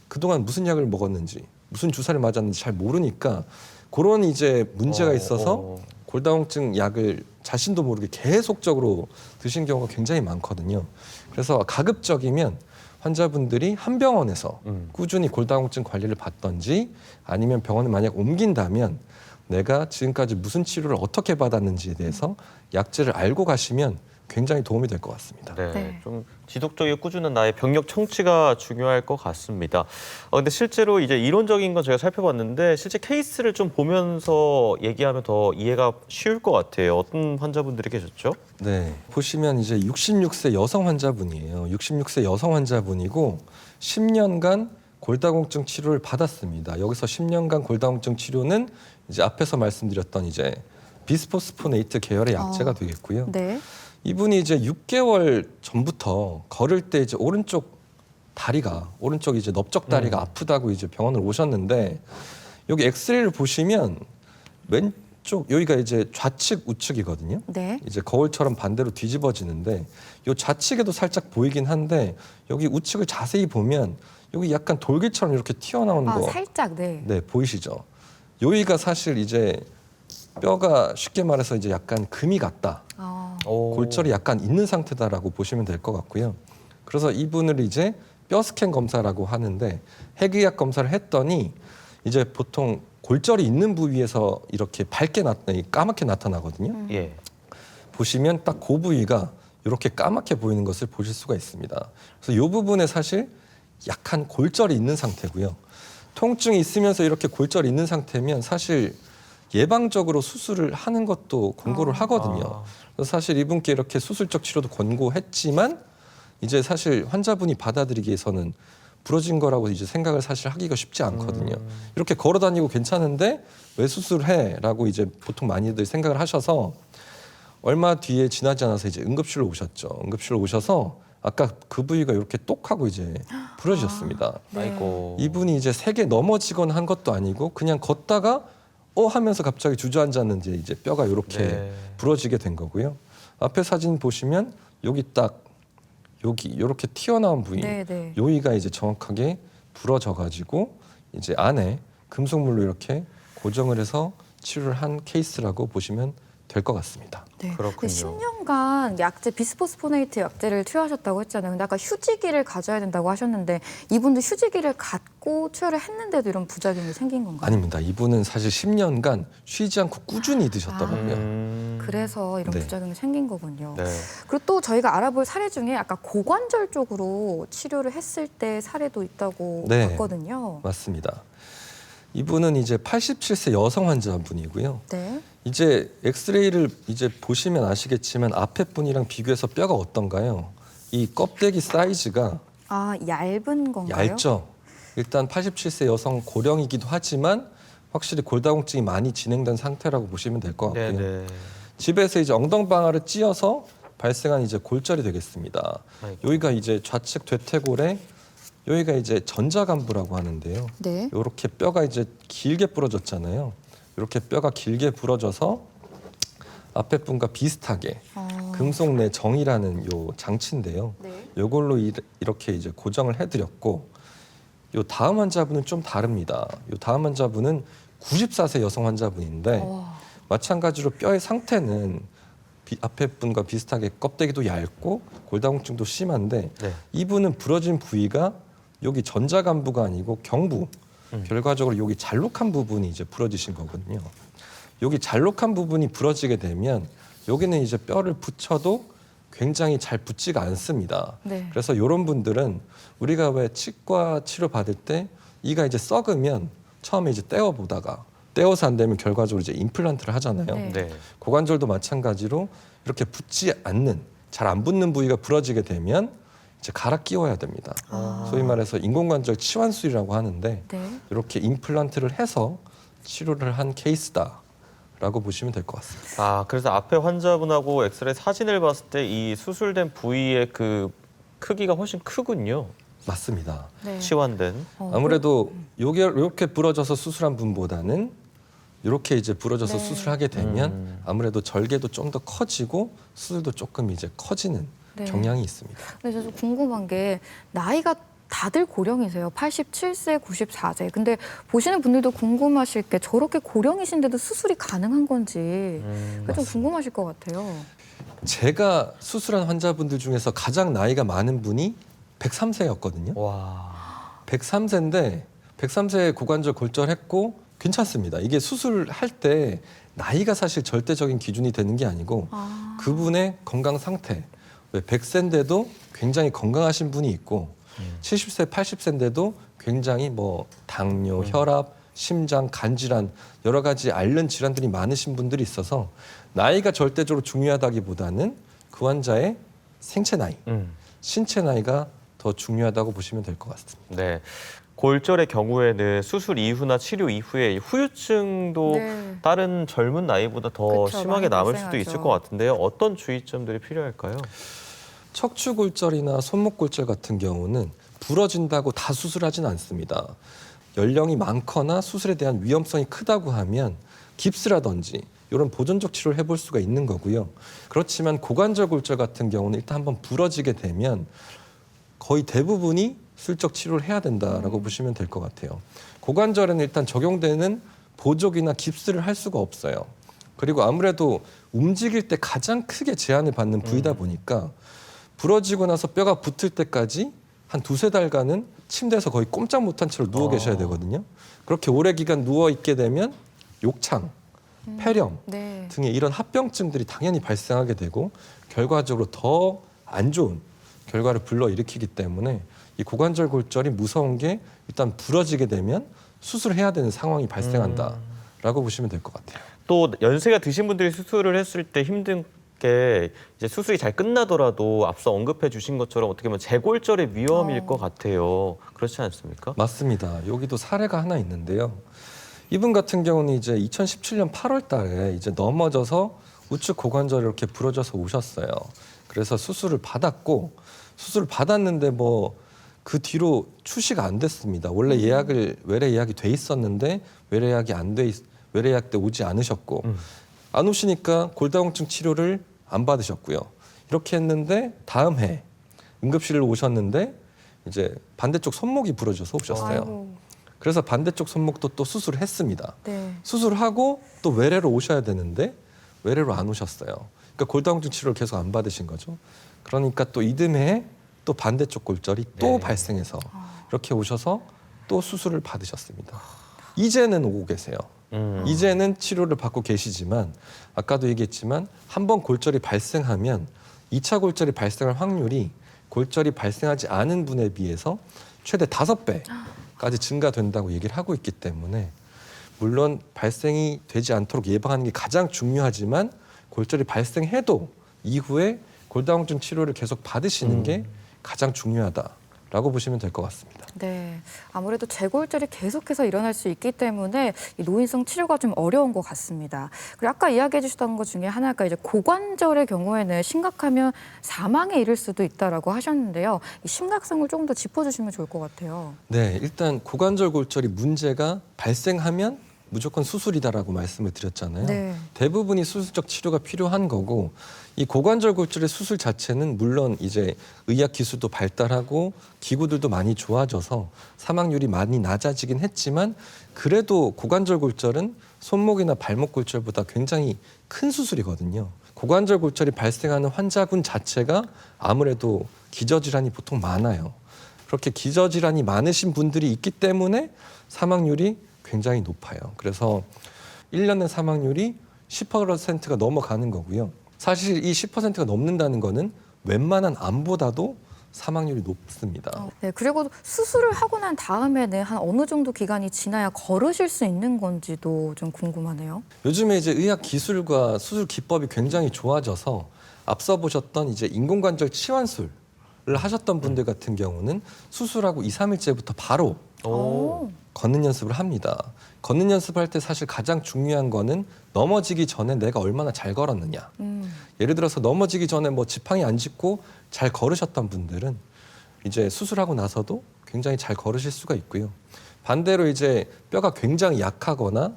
그동안 무슨 약을 먹었는지 무슨 주사를 맞았는지 잘 모르니까 그런 이제 문제가 있어서 골다공증 약을 자신도 모르게 계속적으로 드신 경우가 굉장히 많거든요. 그래서 가급적이면 환자분들이 한 병원에서 꾸준히 골다공증 관리를 받던지 아니면 병원을 만약 옮긴다면 내가 지금까지 무슨 치료를 어떻게 받았는지에 대해서 약제를 알고 가시면 굉장히 도움이 될 것 같습니다. 네, 네. 좀 지속적이고 꾸준한 나의 병력 청취가 중요할 것 같습니다. 근데 실제로 이제 이론적인 건 제가 살펴봤는데 실제 케이스를 좀 보면서 얘기하면 더 이해가 쉬울 것 같아요. 어떤 환자분들이 계셨죠? 네, 보시면 이제 66세 여성 환자분이에요. 66세 여성 환자분이고 10년간 골다공증 치료를 받았습니다. 여기서 10년간 골다공증 치료는 이제 앞에서 말씀드렸던 이제 비스포스포네이트 계열의 약제가 되겠고요. 네. 이분이 이제 6개월 전부터 걸을 때 이제 오른쪽 이제 넓적 다리가 아프다고 이제 병원을 오셨는데 여기 엑스레이를 보시면 왼쪽 여기가 이제 좌측 우측이거든요. 네. 이제 거울처럼 반대로 뒤집어지는데 요 좌측에도 살짝 보이긴 한데 여기 우측을 자세히 보면 여기 약간 돌기처럼 이렇게 튀어나오는 거 살짝, 네. 네, 보이시죠? 여기가 사실 이제 뼈가 쉽게 말해서 이제 약간 금이 갔다. 골절이 약간 있는 상태다라고 보시면 될 것 같고요. 그래서 이분을 이제 뼈 스캔 검사라고 하는데 핵의학 검사를 했더니 이제 보통 골절이 있는 부위에서 이렇게 밝게 까맣게 나타나거든요. 예. 보시면 딱 그 부위가 이렇게 까맣게 보이는 것을 보실 수가 있습니다. 그래서 이 부분에 사실 약한 골절이 있는 상태고요. 통증이 있으면서 이렇게 골절이 있는 상태면 사실 예방적으로 수술을 하는 것도 권고를 하거든요. 그래서 사실 이분께 이렇게 수술적 치료도 권고했지만 이제 사실 환자분이 받아들이기에서는 부러진 거라고 이제 생각을 사실 하기가 쉽지 않거든요. 이렇게 걸어 다니고 괜찮은데 왜 수술해? 라고 이제 보통 많이들 생각을 하셔서 얼마 뒤에 지나지 않아서 이제 응급실로 오셨죠. 응급실로 오셔서 아까 그 부위가 이렇게 똑하고 이제 부러지셨습니다. 네. 아이고. 이분이 이제 세게 넘어지거나 한 것도 아니고 그냥 걷다가 하면서 갑자기 주저앉았는지 이제 뼈가 이렇게 네. 부러지게 된 거고요. 앞에 사진 보시면 여기 딱 여기 이렇게 튀어나온 부위, 네, 네. 여기가 이제 정확하게 부러져 가지고 이제 안에 금속물로 이렇게 고정을 해서 치료를 한 케이스라고 보시면 될 것 같습니다. 네. 그렇군요. 10년간 약제 비스포스포네이트 약제를 투여하셨다고 했잖아요. 근데 아까 휴지기를 가져야 된다고 하셨는데 이분도 휴지기를 갖고 투여를 했는데도 이런 부작용이 생긴 건가요? 아닙니다. 이분은 사실 10년간 쉬지 않고 꾸준히 드셨더라고요. 그래서 이런 네. 부작용이 생긴 거군요. 네. 그리고 또 저희가 알아볼 사례 중에 아까 고관절 쪽으로 치료를 했을 때 사례도 있다고 네. 봤거든요. 맞습니다. 이분은 이제 87세 여성 환자분이고요. 네. 이제 엑스레이를 이제 보시면 아시겠지만 앞에 분이랑 비교해서 뼈가 어떤가요? 이 껍데기 사이즈가 아, 얇은 건가요? 얇죠. 일단 87세 여성 고령이기도 하지만 확실히 골다공증이 많이 진행된 상태라고 보시면 될 것 같고요. 네네. 집에서 이제 엉덩방아를 찧어서 발생한 이제 골절이 되겠습니다. 아이고. 여기가 이제 좌측 대퇴골에 여기가 이제 전자간부라고 하는데요. 네. 이렇게 뼈가 이제 길게 부러졌잖아요. 이렇게 뼈가 길게 부러져서 앞에 분과 비슷하게 금속 내 정이라는 요 장치인데요. 네. 요걸로 이렇게 이제 고정을 해드렸고, 요 다음 환자분은 좀 다릅니다. 요 다음 환자분은 94세 여성 환자분인데 마찬가지로 뼈의 상태는 앞에 분과 비슷하게 껍데기도 얇고 골다공증도 심한데 네. 이분은 부러진 부위가 여기 전자간부가 아니고 경부, 결과적으로 여기 잘록한 부분이 이제 부러지신 거거든요. 여기 잘록한 부분이 부러지게 되면 여기는 이제 뼈를 붙여도 굉장히 잘 붙지가 않습니다. 네. 그래서 이런 분들은 우리가 왜 치과 치료 받을 때 이가 이제 썩으면 처음에 이제 떼어보다가 떼어서 안 되면 결과적으로 이제 임플란트를 하잖아요. 네. 네. 고관절도 마찬가지로 이렇게 붙지 않는, 잘 안 붙는 부위가 부러지게 되면 이제 갈아 끼워야 됩니다. 소위 말해서 인공관절 치환술이라고 하는데 네. 이렇게 임플란트를 해서 치료를 한 케이스다라고 보시면 될 것 같습니다. 아, 그래서 앞에 환자분하고 엑스레이 사진을 봤을 때 이 수술된 부위의 그 크기가 훨씬 크군요. 맞습니다. 네. 치환된. 아무래도 이렇게 부러져서 수술한 분보다는 이렇게 이제 부러져서 네. 수술하게 되면 아무래도 절개도 좀 더 커지고 수술도 조금 이제 커지는 네. 경향이 있습니다. 근데 저 궁금한 게 나이가 다들 고령이세요. 87세, 94세. 근데 보시는 분들도 궁금하실 게 저렇게 고령이신데도 수술이 가능한 건지 그게 좀 궁금하실 것 같아요. 제가 수술한 환자분들 중에서 가장 나이가 많은 분이 103세였거든요. 와. 103세인데 103세에 고관절 골절했고 괜찮습니다. 이게 수술할 때 나이가 사실 절대적인 기준이 되는 게 아니고 그분의 건강 상태. 왜 100세인데도 굉장히 건강하신 분이 있고 70세, 80세인데도 굉장히 뭐 당뇨, 혈압, 심장, 간 질환 여러 가지 앓는 질환들이 많으신 분들이 있어서 나이가 절대적으로 중요하다기보다는 그 환자의 생체 나이, 신체 나이가 더 중요하다고 보시면 될 것 같습니다. 네. 골절의 경우에는 수술 이후나 치료 이후에 후유증도 네. 다른 젊은 나이보다 더 그쵸, 심하게 많이 남을 발생하죠. 수도 있을 것 같은데요. 어떤 주의점들이 필요할까요? 척추골절이나 손목골절 같은 경우는 부러진다고 다 수술하진 않습니다. 연령이 많거나 수술에 대한 위험성이 크다고 하면 깁스라든지 이런 보존적 치료를 해볼 수가 있는 거고요. 그렇지만 고관절 골절 같은 경우는 일단 한번 부러지게 되면 거의 대부분이 슬쩍 치료를 해야 된다라고 보시면 될 것 같아요. 고관절에는 일단 적용되는 보조기나 깁스를 할 수가 없어요. 그리고 아무래도 움직일 때 가장 크게 제한을 받는 부위다 보니까 부러지고 나서 뼈가 붙을 때까지 한 2~3달간은 침대에서 거의 꼼짝 못한 채로 누워 계셔야 되거든요. 그렇게 오래 기간 누워 있게 되면 욕창, 폐렴 네. 등의 이런 합병증들이 당연히 발생하게 되고 결과적으로 더 안 좋은 결과를 불러일으키기 때문에 이 고관절 골절이 무서운 게 일단 부러지게 되면 수술해야 되는 상황이 발생한다라고 보시면 될 것 같아요. 또 연세가 드신 분들이 수술을 했을 때 힘든 게 이제 수술이 잘 끝나더라도 앞서 언급해 주신 것처럼 어떻게 보면 재골절의 위험일 것 같아요. 그렇지 않습니까? 맞습니다. 여기도 사례가 하나 있는데요. 이분 같은 경우는 이제 2017년 8월 달에 이제 넘어져서 우측 고관절이 이렇게 부러져서 오셨어요. 그래서 수술을 받았고 수술을 받았는데 뭐 그 뒤로 출시가 안 됐습니다. 원래 외래 예약이 돼 있었는데 외래 예약 때 오지 않으셨고 안 오시니까 골다공증 치료를 안 받으셨고요. 이렇게 했는데 다음 해 응급실로 오셨는데 이제 반대쪽 손목이 부러져서 오셨어요. 아이고. 그래서 반대쪽 손목도 또 수술을 했습니다. 네. 수술하고 또 외래로 오셔야 되는데 외래로 안 오셨어요. 그러니까 골다공증 치료를 계속 안 받으신 거죠. 그러니까 또 이듬해 또 반대쪽 골절이 또 네. 발생해서 이렇게 오셔서 또 수술을 받으셨습니다. 이제는 오고 계세요. 이제는 치료를 받고 계시지만 아까도 얘기했지만 한 번 골절이 발생하면 2차 골절이 발생할 확률이 골절이 발생하지 않은 분에 비해서 최대 5배까지 증가된다고 얘기를 하고 있기 때문에 물론 발생이 되지 않도록 예방하는 게 가장 중요하지만 골절이 발생해도 이후에 골다공증 치료를 계속 받으시는 게 가장 중요하다라고 보시면 될 것 같습니다. 네, 아무래도 재골절이 계속해서 일어날 수 있기 때문에 이 노인성 치료가 좀 어려운 것 같습니다. 그리고 아까 이야기해 주셨던 것 중에 하나가 이제 고관절의 경우에는 심각하면 사망에 이를 수도 있다라고 하셨는데요. 이 심각성을 조금 더 짚어주시면 좋을 것 같아요. 네, 일단 고관절 골절이 문제가 발생하면 무조건 수술이다라고 말씀을 드렸잖아요. 네. 대부분이 수술적 치료가 필요한 거고 이 고관절 골절의 수술 자체는 물론 이제 의학 기술도 발달하고 기구들도 많이 좋아져서 사망률이 많이 낮아지긴 했지만 그래도 고관절 골절은 손목이나 발목 골절보다 굉장히 큰 수술이거든요. 고관절 골절이 발생하는 환자군 자체가 아무래도 기저질환이 보통 많아요. 그렇게 기저질환이 많으신 분들이 있기 때문에 사망률이 굉장히 높아요. 그래서 1년의 사망률이 10%가 넘어가는 거고요. 사실 이 10%가 넘는다는 거는 웬만한 암보다도 사망률이 높습니다. 네, 그리고 수술을 하고 난 다음에는 한 어느 정도 기간이 지나야 걸으실 수 있는 건지도 좀 궁금하네요. 요즘에 이제 의학 기술과 수술 기법이 굉장히 좋아져서 앞서 보셨던 이제 인공관절 치환술을 하셨던 분들 같은 경우는 수술하고 2~3일째부터 바로 오. 걷는 연습을 합니다. 걷는 연습할 때 사실 가장 중요한 거는 넘어지기 전에 내가 얼마나 잘 걸었느냐. 예를 들어서 넘어지기 전에 뭐 지팡이 안 짚고 잘 걸으셨던 분들은 이제 수술하고 나서도 굉장히 잘 걸으실 수가 있고요. 반대로 이제 뼈가 굉장히 약하거나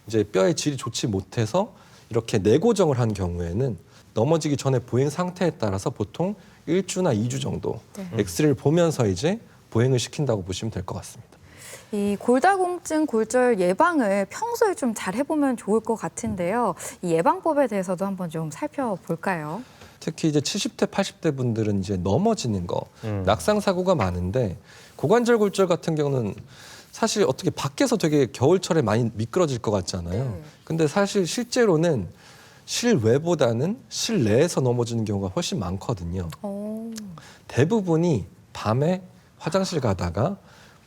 이제 뼈의 질이 좋지 못해서 이렇게 내고정을 한 경우에는 넘어지기 전에 보행 상태에 따라서 보통 1주나 2주 정도 엑스레이를 보면서 이제 보행을 시킨다고 보시면 될 것 같습니다. 이 골다공증 골절 예방을 평소에 좀 잘 해보면 좋을 것 같은데요. 이 예방법에 대해서도 한번 좀 살펴볼까요? 특히 이제 70대, 80대 분들은 이제 넘어지는 거, 낙상 사고가 많은데 고관절 골절 같은 경우는 사실 어떻게 밖에서 되게 겨울철에 많이 미끄러질 것 같잖아요. 네. 근데 사실 실제로는 실외보다는 실내에서 넘어지는 경우가 훨씬 많거든요. 오. 대부분이 밤에 화장실 가다가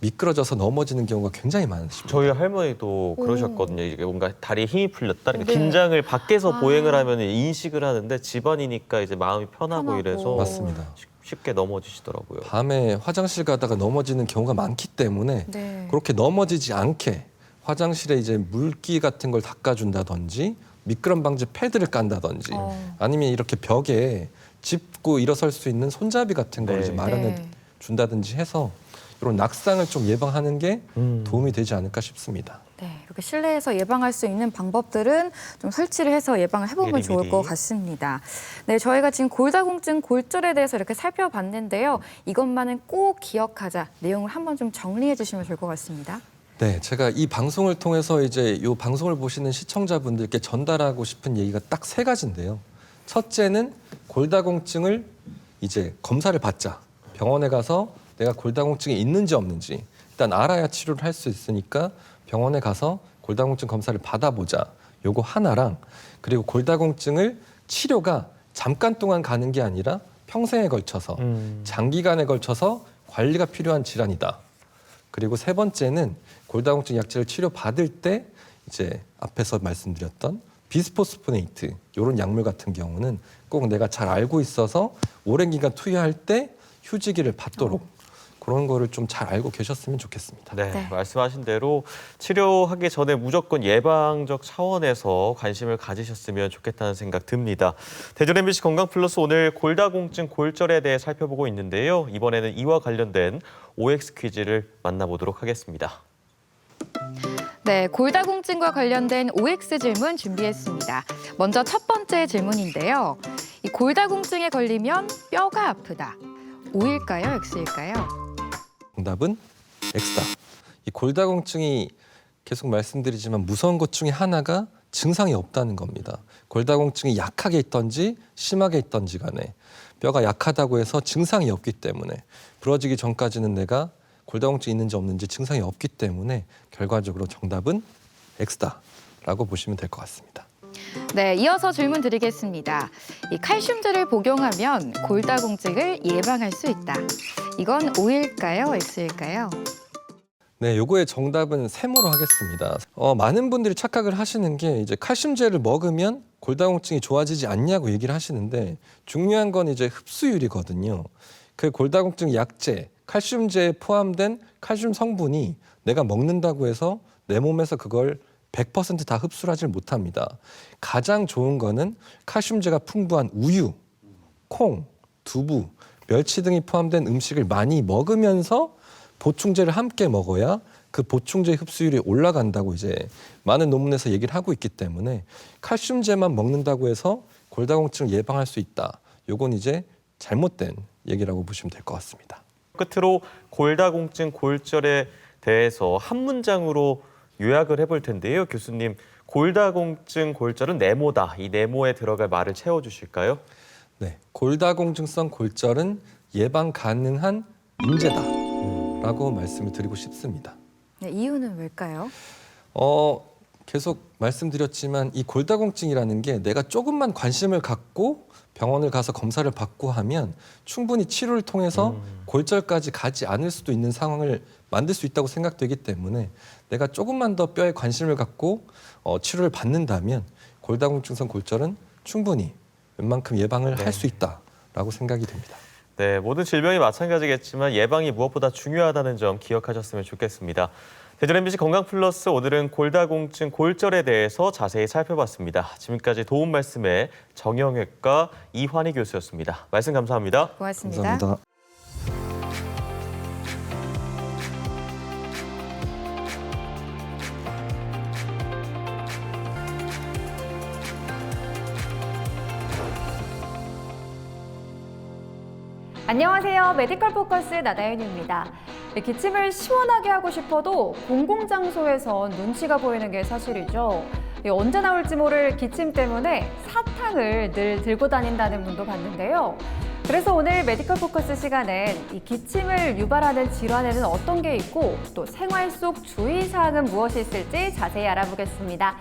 미끄러져서 넘어지는 경우가 굉장히 많습니다. 저희 할머니도 그러셨거든요. 이게 뭔가 다리에 힘이 풀렸다. 그러니까 네. 긴장을 밖에서 보행을 하면 인식을 하는데 집안이니까 이제 마음이 편하고 이래서 맞습니다. 쉽게 넘어지시더라고요. 밤에 화장실 가다가 넘어지는 경우가 많기 때문에 네. 그렇게 넘어지지 않게 화장실에 이제 물기 같은 걸 닦아준다든지 미끄럼 방지 패드를 깐다든지 아니면 이렇게 벽에 짚고 일어설 수 있는 손잡이 같은 걸 네. 이제 마련해 네. 준다든지 해서 이런 낙상을 좀 예방하는 게 도움이 되지 않을까 싶습니다. 네, 이렇게 실내에서 예방할 수 있는 방법들은 좀 설치를 해서 예방을 해보면 좋을 미리미리. 것 같습니다. 네, 저희가 지금 골다공증 골절에 대해서 이렇게 살펴봤는데요. 이것만은 꼭 기억하자. 내용을 한번 좀 정리해 주시면 좋을 것 같습니다. 네, 제가 이 방송을 통해서 이제 이 방송을 보시는 시청자분들께 전달하고 싶은 얘기가 딱 3가지인데요. 첫째는 골다공증을 이제 검사를 받자. 병원에 가서 내가 골다공증이 있는지 없는지 일단 알아야 치료를 할 수 있으니까 병원에 가서 골다공증 검사를 받아보자. 요거 하나랑 그리고 골다공증을 치료가 잠깐 동안 가는 게 아니라 평생에 걸쳐서 장기간에 걸쳐서 관리가 필요한 질환이다. 그리고 세 번째는 골다공증 약제를 치료받을 때 이제 앞에서 말씀드렸던 비스포스포네이트 이런 약물 같은 경우는 꼭 내가 잘 알고 있어서 오랜 기간 투여할 때 휴지기를 받도록 그런 거를 좀 잘 알고 계셨으면 좋겠습니다. 네, 네. 말씀하신 대로 치료하기 전에 무조건 예방적 차원에서 관심을 가지셨으면 좋겠다는 생각 듭니다. 대전 MBC 건강플러스 오늘 골다공증 골절에 대해 살펴보고 있는데요. 이번에는 이와 관련된 OX 퀴즈를 만나보도록 하겠습니다. 네, 골다공증과 관련된 OX 질문 준비했습니다. 먼저 첫 번째 질문인데요. 이 골다공증에 걸리면 뼈가 아프다. O일까요, X일까요? 정답은 X다. 이 골다공증이 계속 말씀드리지만 무서운 것 중에 하나가 증상이 없다는 겁니다. 골다공증이 약하게 있던지 심하게 있던지 간에 뼈가 약하다고 해서 증상이 없기 때문에 부러지기 전까지는 내가 골다공증이 있는지 없는지 증상이 없기 때문에 결과적으로 정답은 X다라고 보시면 될 것 같습니다. 네, 이어서 질문 드리겠습니다. 이 칼슘제를 복용하면 골다공증을 예방할 수 있다. 이건 O일까요, X일까요? 네, 요거의 정답은 세모로 하겠습니다. 많은 분들이 착각을 하시는 게 이제 칼슘제를 먹으면 골다공증이 좋아지지 않냐고 얘기를 하시는데 중요한 건 이제 흡수율이거든요. 그 골다공증 약제, 칼슘제에 포함된 칼슘 성분이 내가 먹는다고 해서 내 몸에서 그걸 100% 다 흡수를 하질 못합니다. 가장 좋은 거는 칼슘제가 풍부한 우유, 콩, 두부, 멸치 등이 포함된 음식을 많이 먹으면서 보충제를 함께 먹어야 그 보충제 흡수율이 올라간다고 이제 많은 논문에서 얘기를 하고 있기 때문에 칼슘제만 먹는다고 해서 골다공증을 예방할 수 있다. 요건 이제 잘못된 얘기라고 보시면 될 것 같습니다. 끝으로 골다공증 골절에 대해서 한 문장으로 요약을 해볼 텐데요. 교수님, 골다공증 골절은 네모다. 이 네모에 들어갈 말을 채워주실까요? 네, 골다공증성 골절은 예방 가능한 인재다라고 말씀을 드리고 싶습니다. 네, 이유는 왜일까요? 계속 말씀드렸지만 이 골다공증이라는 게 내가 조금만 관심을 갖고 병원을 가서 검사를 받고 하면 충분히 치료를 통해서 골절까지 가지 않을 수도 있는 상황을 만들 수 있다고 생각되기 때문에 내가 조금만 더 뼈에 관심을 갖고 치료를 받는다면 골다공증성 골절은 충분히 웬만큼 예방을 할 수 있다라고 생각이 됩니다. 네, 모든 질병이 마찬가지겠지만 예방이 무엇보다 중요하다는 점 기억하셨으면 좋겠습니다. 대전 MBC 건강플러스 오늘은 골다공증 골절에 대해서 자세히 살펴봤습니다. 지금까지 도움 말씀에 정형외과 이환희 교수였습니다. 말씀 감사합니다. 고맙습니다. 감사합니다. 안녕하세요. 메디컬 포커스 나다윤입니다. 기침을 시원하게 하고 싶어도 공공장소에선 눈치가 보이는 게 사실이죠. 언제 나올지 모를 기침 때문에 사탕을 늘 들고 다닌다는 분도 봤는데요. 그래서 오늘 메디컬 포커스 시간엔 이 기침을 유발하는 질환에는 어떤 게 있고 또 생활 속 주의사항은 무엇이 있을지 자세히 알아보겠습니다.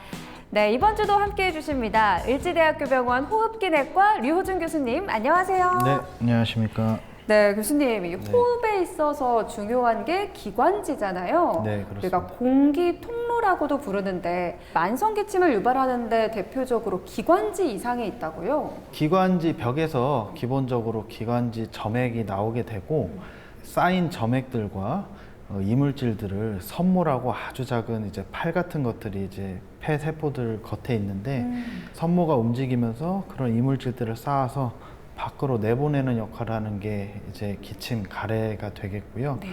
네, 이번 주도 함께해 주십니다. 을지대학교 병원 호흡기내과 류호준 교수님, 안녕하세요. 네, 안녕하십니까. 네, 교수님, 이 호흡에 있어서 중요한 게 기관지잖아요. 네, 그렇습니다. 우리가 공기 통로라고도 부르는데 만성 기침을 유발하는데 대표적으로 기관지 이상이 있다고요? 기관지 벽에서 기본적으로 기관지 점액이 나오게 되고 쌓인 점액들과 이물질들을 섬모라고 아주 작은 이제 팔 같은 것들이 이제 폐 세포들 겉에 있는데 섬모가 움직이면서 그런 이물질들을 쌓아서 밖으로 내보내는 역할을 하는 게 이제 기침 가래가 되겠고요. 네.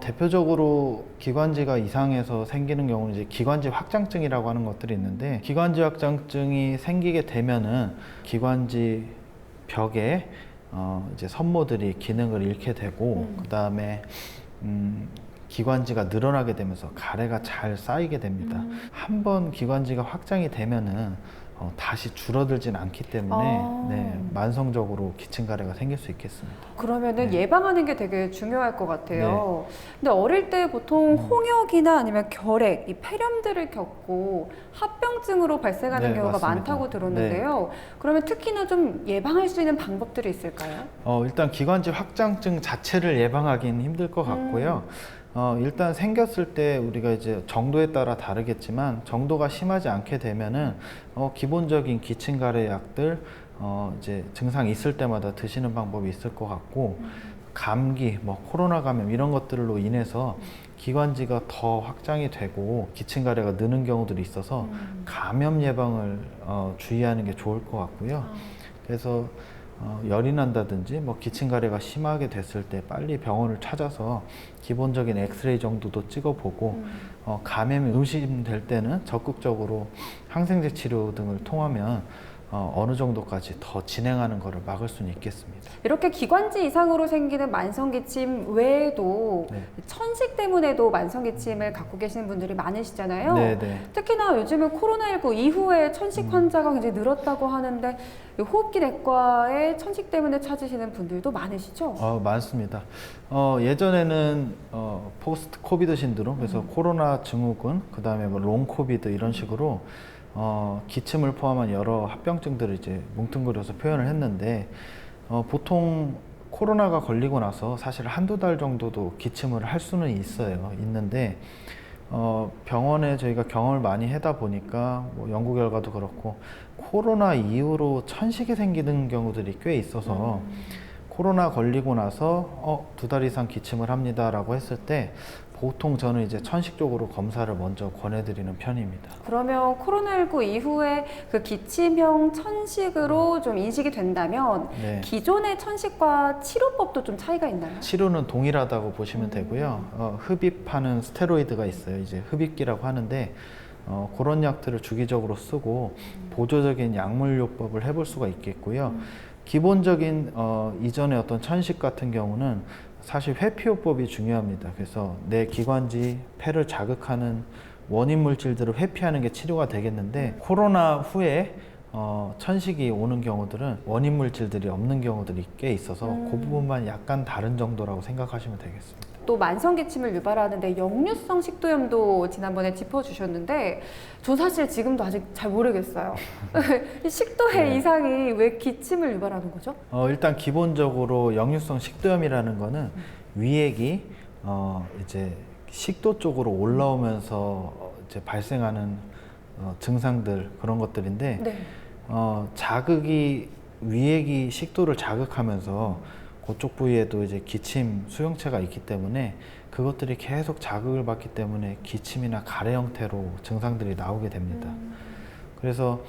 대표적으로 기관지가 이상해서 생기는 경우는 이제 기관지 확장증이라고 하는 것들이 있는데 기관지 확장증이 생기게 되면은 기관지 벽에 이제 섬모들이 기능을 잃게 되고 그 다음에 기관지가 늘어나게 되면서 가래가 잘 쌓이게 됩니다. 한번 기관지가 확장이 되면은 다시 줄어들진 않기 때문에 아. 네, 만성적으로 기침 가래가 생길 수 있겠습니다. 그러면은 네. 예방하는 게 되게 중요할 것 같아요. 근데 어릴 때 보통 홍역이나 아니면 결핵, 이 폐렴들을 겪고 합병증으로 발생하는 네, 경우가 맞습니다. 많다고 들었는데요. 그러면 특히나 좀 예방할 수 있는 방법들이 있을까요? 일단 기관지 확장증 자체를 예방하기는 힘들 것 같고요. 일단 생겼을 때 우리가 이제 정도에 따라 다르겠지만 정도가 심하지 않게 되면은 기본적인 기침 가래 약들 이제 증상이 있을 때마다 드시는 방법이 있을 것 같고 감기, 뭐 코로나 감염 이런 것들로 인해서 기관지가 더 확장이 되고 기침 가래가 느는 경우들이 있어서 감염 예방을 주의하는 게 좋을 것 같고요. 그래서 열이 난다든지 뭐 기침 가래가 심하게 됐을 때 빨리 병원을 찾아서 기본적인 엑스레이 정도도 찍어보고 감염이 의심될 때는 적극적으로 항생제 치료 등을 통하면 어느 정도까지 더 진행하는 것을 막을 수는 있겠습니다. 이렇게 기관지 이상으로 생기는 만성기침 외에도 네. 천식 때문에도 만성기침을 갖고 계시는 분들이 많으시잖아요. 네네. 특히나 요즘은 코로나19 이후에 천식 환자가 굉장히 늘었다고 하는데 호흡기 내과에 천식 때문에 찾으시는 분들도 많으시죠? 많습니다. 예전에는 포스트 코비드 신드롬, 그래서 코로나 증후군, 그 다음에 뭐 롱 코비드 이런 식으로 기침을 포함한 여러 합병증들을 이제 뭉뚱그려서 표현을 했는데 보통 코로나가 걸리고 나서 사실 한두 달 정도도 기침을 할 수는 있는데 병원에 저희가 경험을 많이 하다 보니까 뭐 연구 결과도 그렇고 코로나 이후로 천식이 생기는 경우들이 꽤 있어서 코로나 걸리고 나서 2달 이상 기침을 합니다라고 했을 때 보통 저는 이제 천식 쪽으로 검사를 먼저 권해드리는 편입니다. 그러면 코로나19 이후에 그 기침형 천식으로 좀 인식이 된다면 네. 기존의 천식과 치료법도 좀 차이가 있나요? 치료는 동일하다고 보시면 되고요. 흡입하는 스테로이드가 있어요. 이제 흡입기라고 하는데 그런 약들을 주기적으로 쓰고 보조적인 약물요법을 해볼 수가 있겠고요. 기본적인 이전의 어떤 천식 같은 경우는 사실 회피요법이 중요합니다. 그래서 내 기관지, 폐를 자극하는 원인 물질들을 회피하는 게 치료가 되겠는데 코로나 후에 천식이 오는 경우들은 원인 물질들이 없는 경우들이 꽤 있어서 그 부분만 약간 다른 정도라고 생각하시면 되겠습니다. 또 만성기침을 유발하는데 역류성 식도염도 지난번에 짚어주셨는데 저 사실 지금도 아직 잘 모르겠어요. 이 식도의 네. 이상이 왜 기침을 유발하는 거죠? 일단 기본적으로 역류성 식도염이라는 거는 위액이 이제 식도 쪽으로 올라오면서 이제 발생하는 증상들 그런 것들인데 네. 자극이 위액이 식도를 자극하면서 그쪽 부위에도 이제 기침 수용체가 있기 때문에 그것들이 계속 자극을 받기 때문에 기침이나 가래 형태로 증상들이 나오게 됩니다. 그래서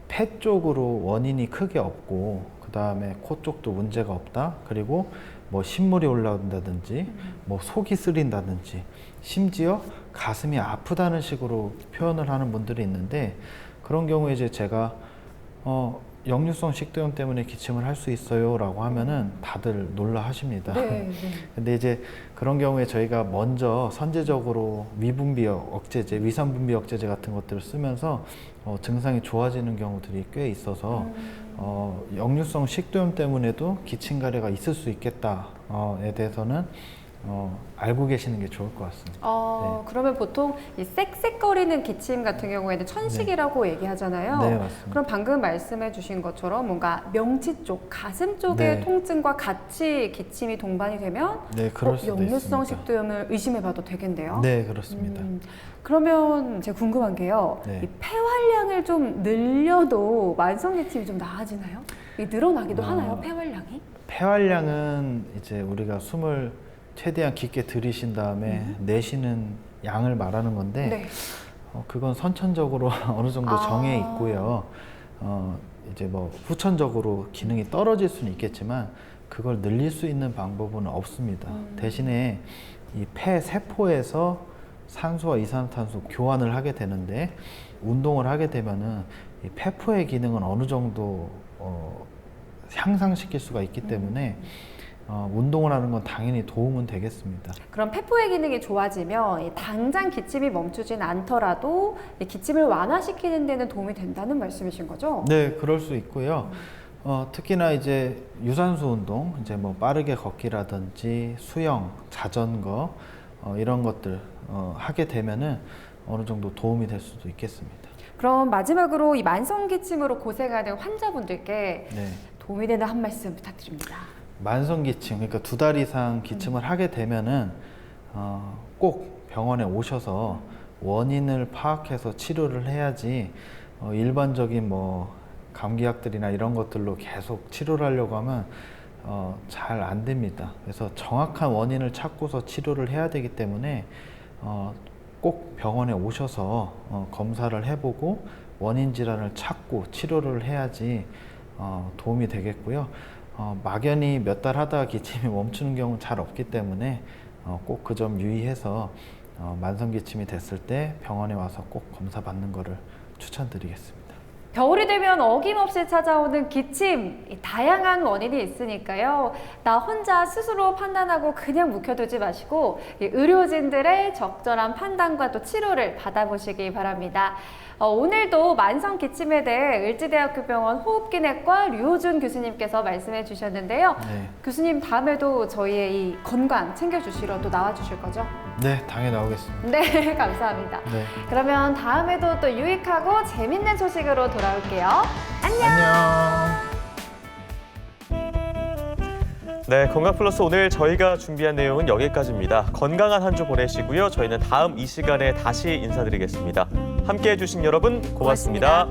폐 쪽으로 원인이 크게 없고 그 다음에 코 쪽도 문제가 없다. 그리고 뭐 신물이 올라온다든지 뭐 속이 쓰린다든지 심지어 가슴이 아프다는 식으로 표현을 하는 분들이 있는데 그런 경우에 이제 제가 역류성 식도염 때문에 기침을 할 수 있어요 라고 하면은 다들 놀라 하십니다. 네. 근데 이제 그런 경우에 저희가 먼저 선제적으로 위분비 억제제, 위산분비 억제제 같은 것들을 쓰면서 증상이 좋아지는 경우들이 꽤 있어서 역류성 식도염 때문에도 기침 가래가 있을 수 있겠다에 대해서는 알고 계시는 게 좋을 것 같습니다. 네. 그러면 보통 이 쌕쌕거리는 기침 같은 경우에는 천식이라고 얘기하잖아요. 네, 맞습니다. 그럼 방금 말씀해 주신 것처럼 뭔가 명치 쪽, 가슴 쪽의 네. 통증과 같이 기침이 동반이 되면 네, 그럴 수도 역류성 있습니다. 식도염을 의심해 봐도 되겠네요. 네, 그렇습니다. 그러면 제가 궁금한 게요. 네. 이 폐활량을 좀 늘려도 만성기침이 좀 나아지나요? 늘어나기도 하나요, 폐활량이? 폐활량은 이제 우리가 숨을 최대한 깊게 들이신 다음에 내쉬는 양을 말하는 건데 네. 그건 선천적으로 어느 정도 정해 있고요. 이제 뭐 후천적으로 기능이 떨어질 수는 있겠지만 그걸 늘릴 수 있는 방법은 없습니다. 대신에 이 폐 세포에서 산소와 이산화탄소 교환을 하게 되는데 운동을 하게 되면은 이 폐포의 기능은 어느 정도 향상시킬 수가 있기 때문에 운동을 하는 건 당연히 도움은 되겠습니다. 그럼 폐포의 기능이 좋아지면 이 당장 기침이 멈추진 않더라도 이 기침을 완화시키는 데는 도움이 된다는 말씀이신 거죠? 네, 그럴 수 있고요. 특히나 이제 유산소 운동, 이제 뭐 빠르게 걷기라든지 수영, 자전거 이런 것들 하게 되면은 어느 정도 도움이 될 수도 있겠습니다. 그럼 마지막으로 이 만성 기침으로 고생하는 환자분들께 네. 도움이 되는 한 말씀 부탁드립니다. 만성 기침, 그러니까 2달 이상 기침을 하게 되면은 꼭 병원에 오셔서 원인을 파악해서 치료를 해야지 일반적인 뭐 감기약들이나 이런 것들로 계속 치료를 하려고 하면 잘 안 됩니다. 그래서 정확한 원인을 찾고서 치료를 해야 되기 때문에 꼭 병원에 오셔서 검사를 해보고 원인 질환을 찾고 치료를 해야지 도움이 되겠고요. 막연히 몇 달 하다가 기침이 멈추는 경우는 잘 없기 때문에 꼭 그 점 유의해서 만성 기침이 됐을 때 병원에 와서 꼭 검사 받는 거를 추천드리겠습니다. 겨울이 되면 어김없이 찾아오는 기침, 이 다양한 원인이 있으니까요. 나 혼자 스스로 판단하고 그냥 묵혀두지 마시고 이 의료진들의 적절한 판단과 또 치료를 받아보시기 바랍니다. 오늘도 만성 기침에 대해 을지대학교 병원 호흡기내과 류호준 교수님께서 말씀해 주셨는데요. 네. 교수님 다음에도 저희의 이 건강 챙겨주시러 또 나와주실 거죠? 네, 당연히 나오겠습니다. 네, 감사합니다. 네. 그러면 다음에도 또 유익하고 재밌는 소식으로 돌아올게요. 안녕. 네, 건강플러스 오늘 저희가 준비한 내용은 여기까지입니다. 건강한 한 주 보내시고요. 저희는 다음 이 시간에 다시 인사드리겠습니다. 함께해 주신 여러분 고맙습니다.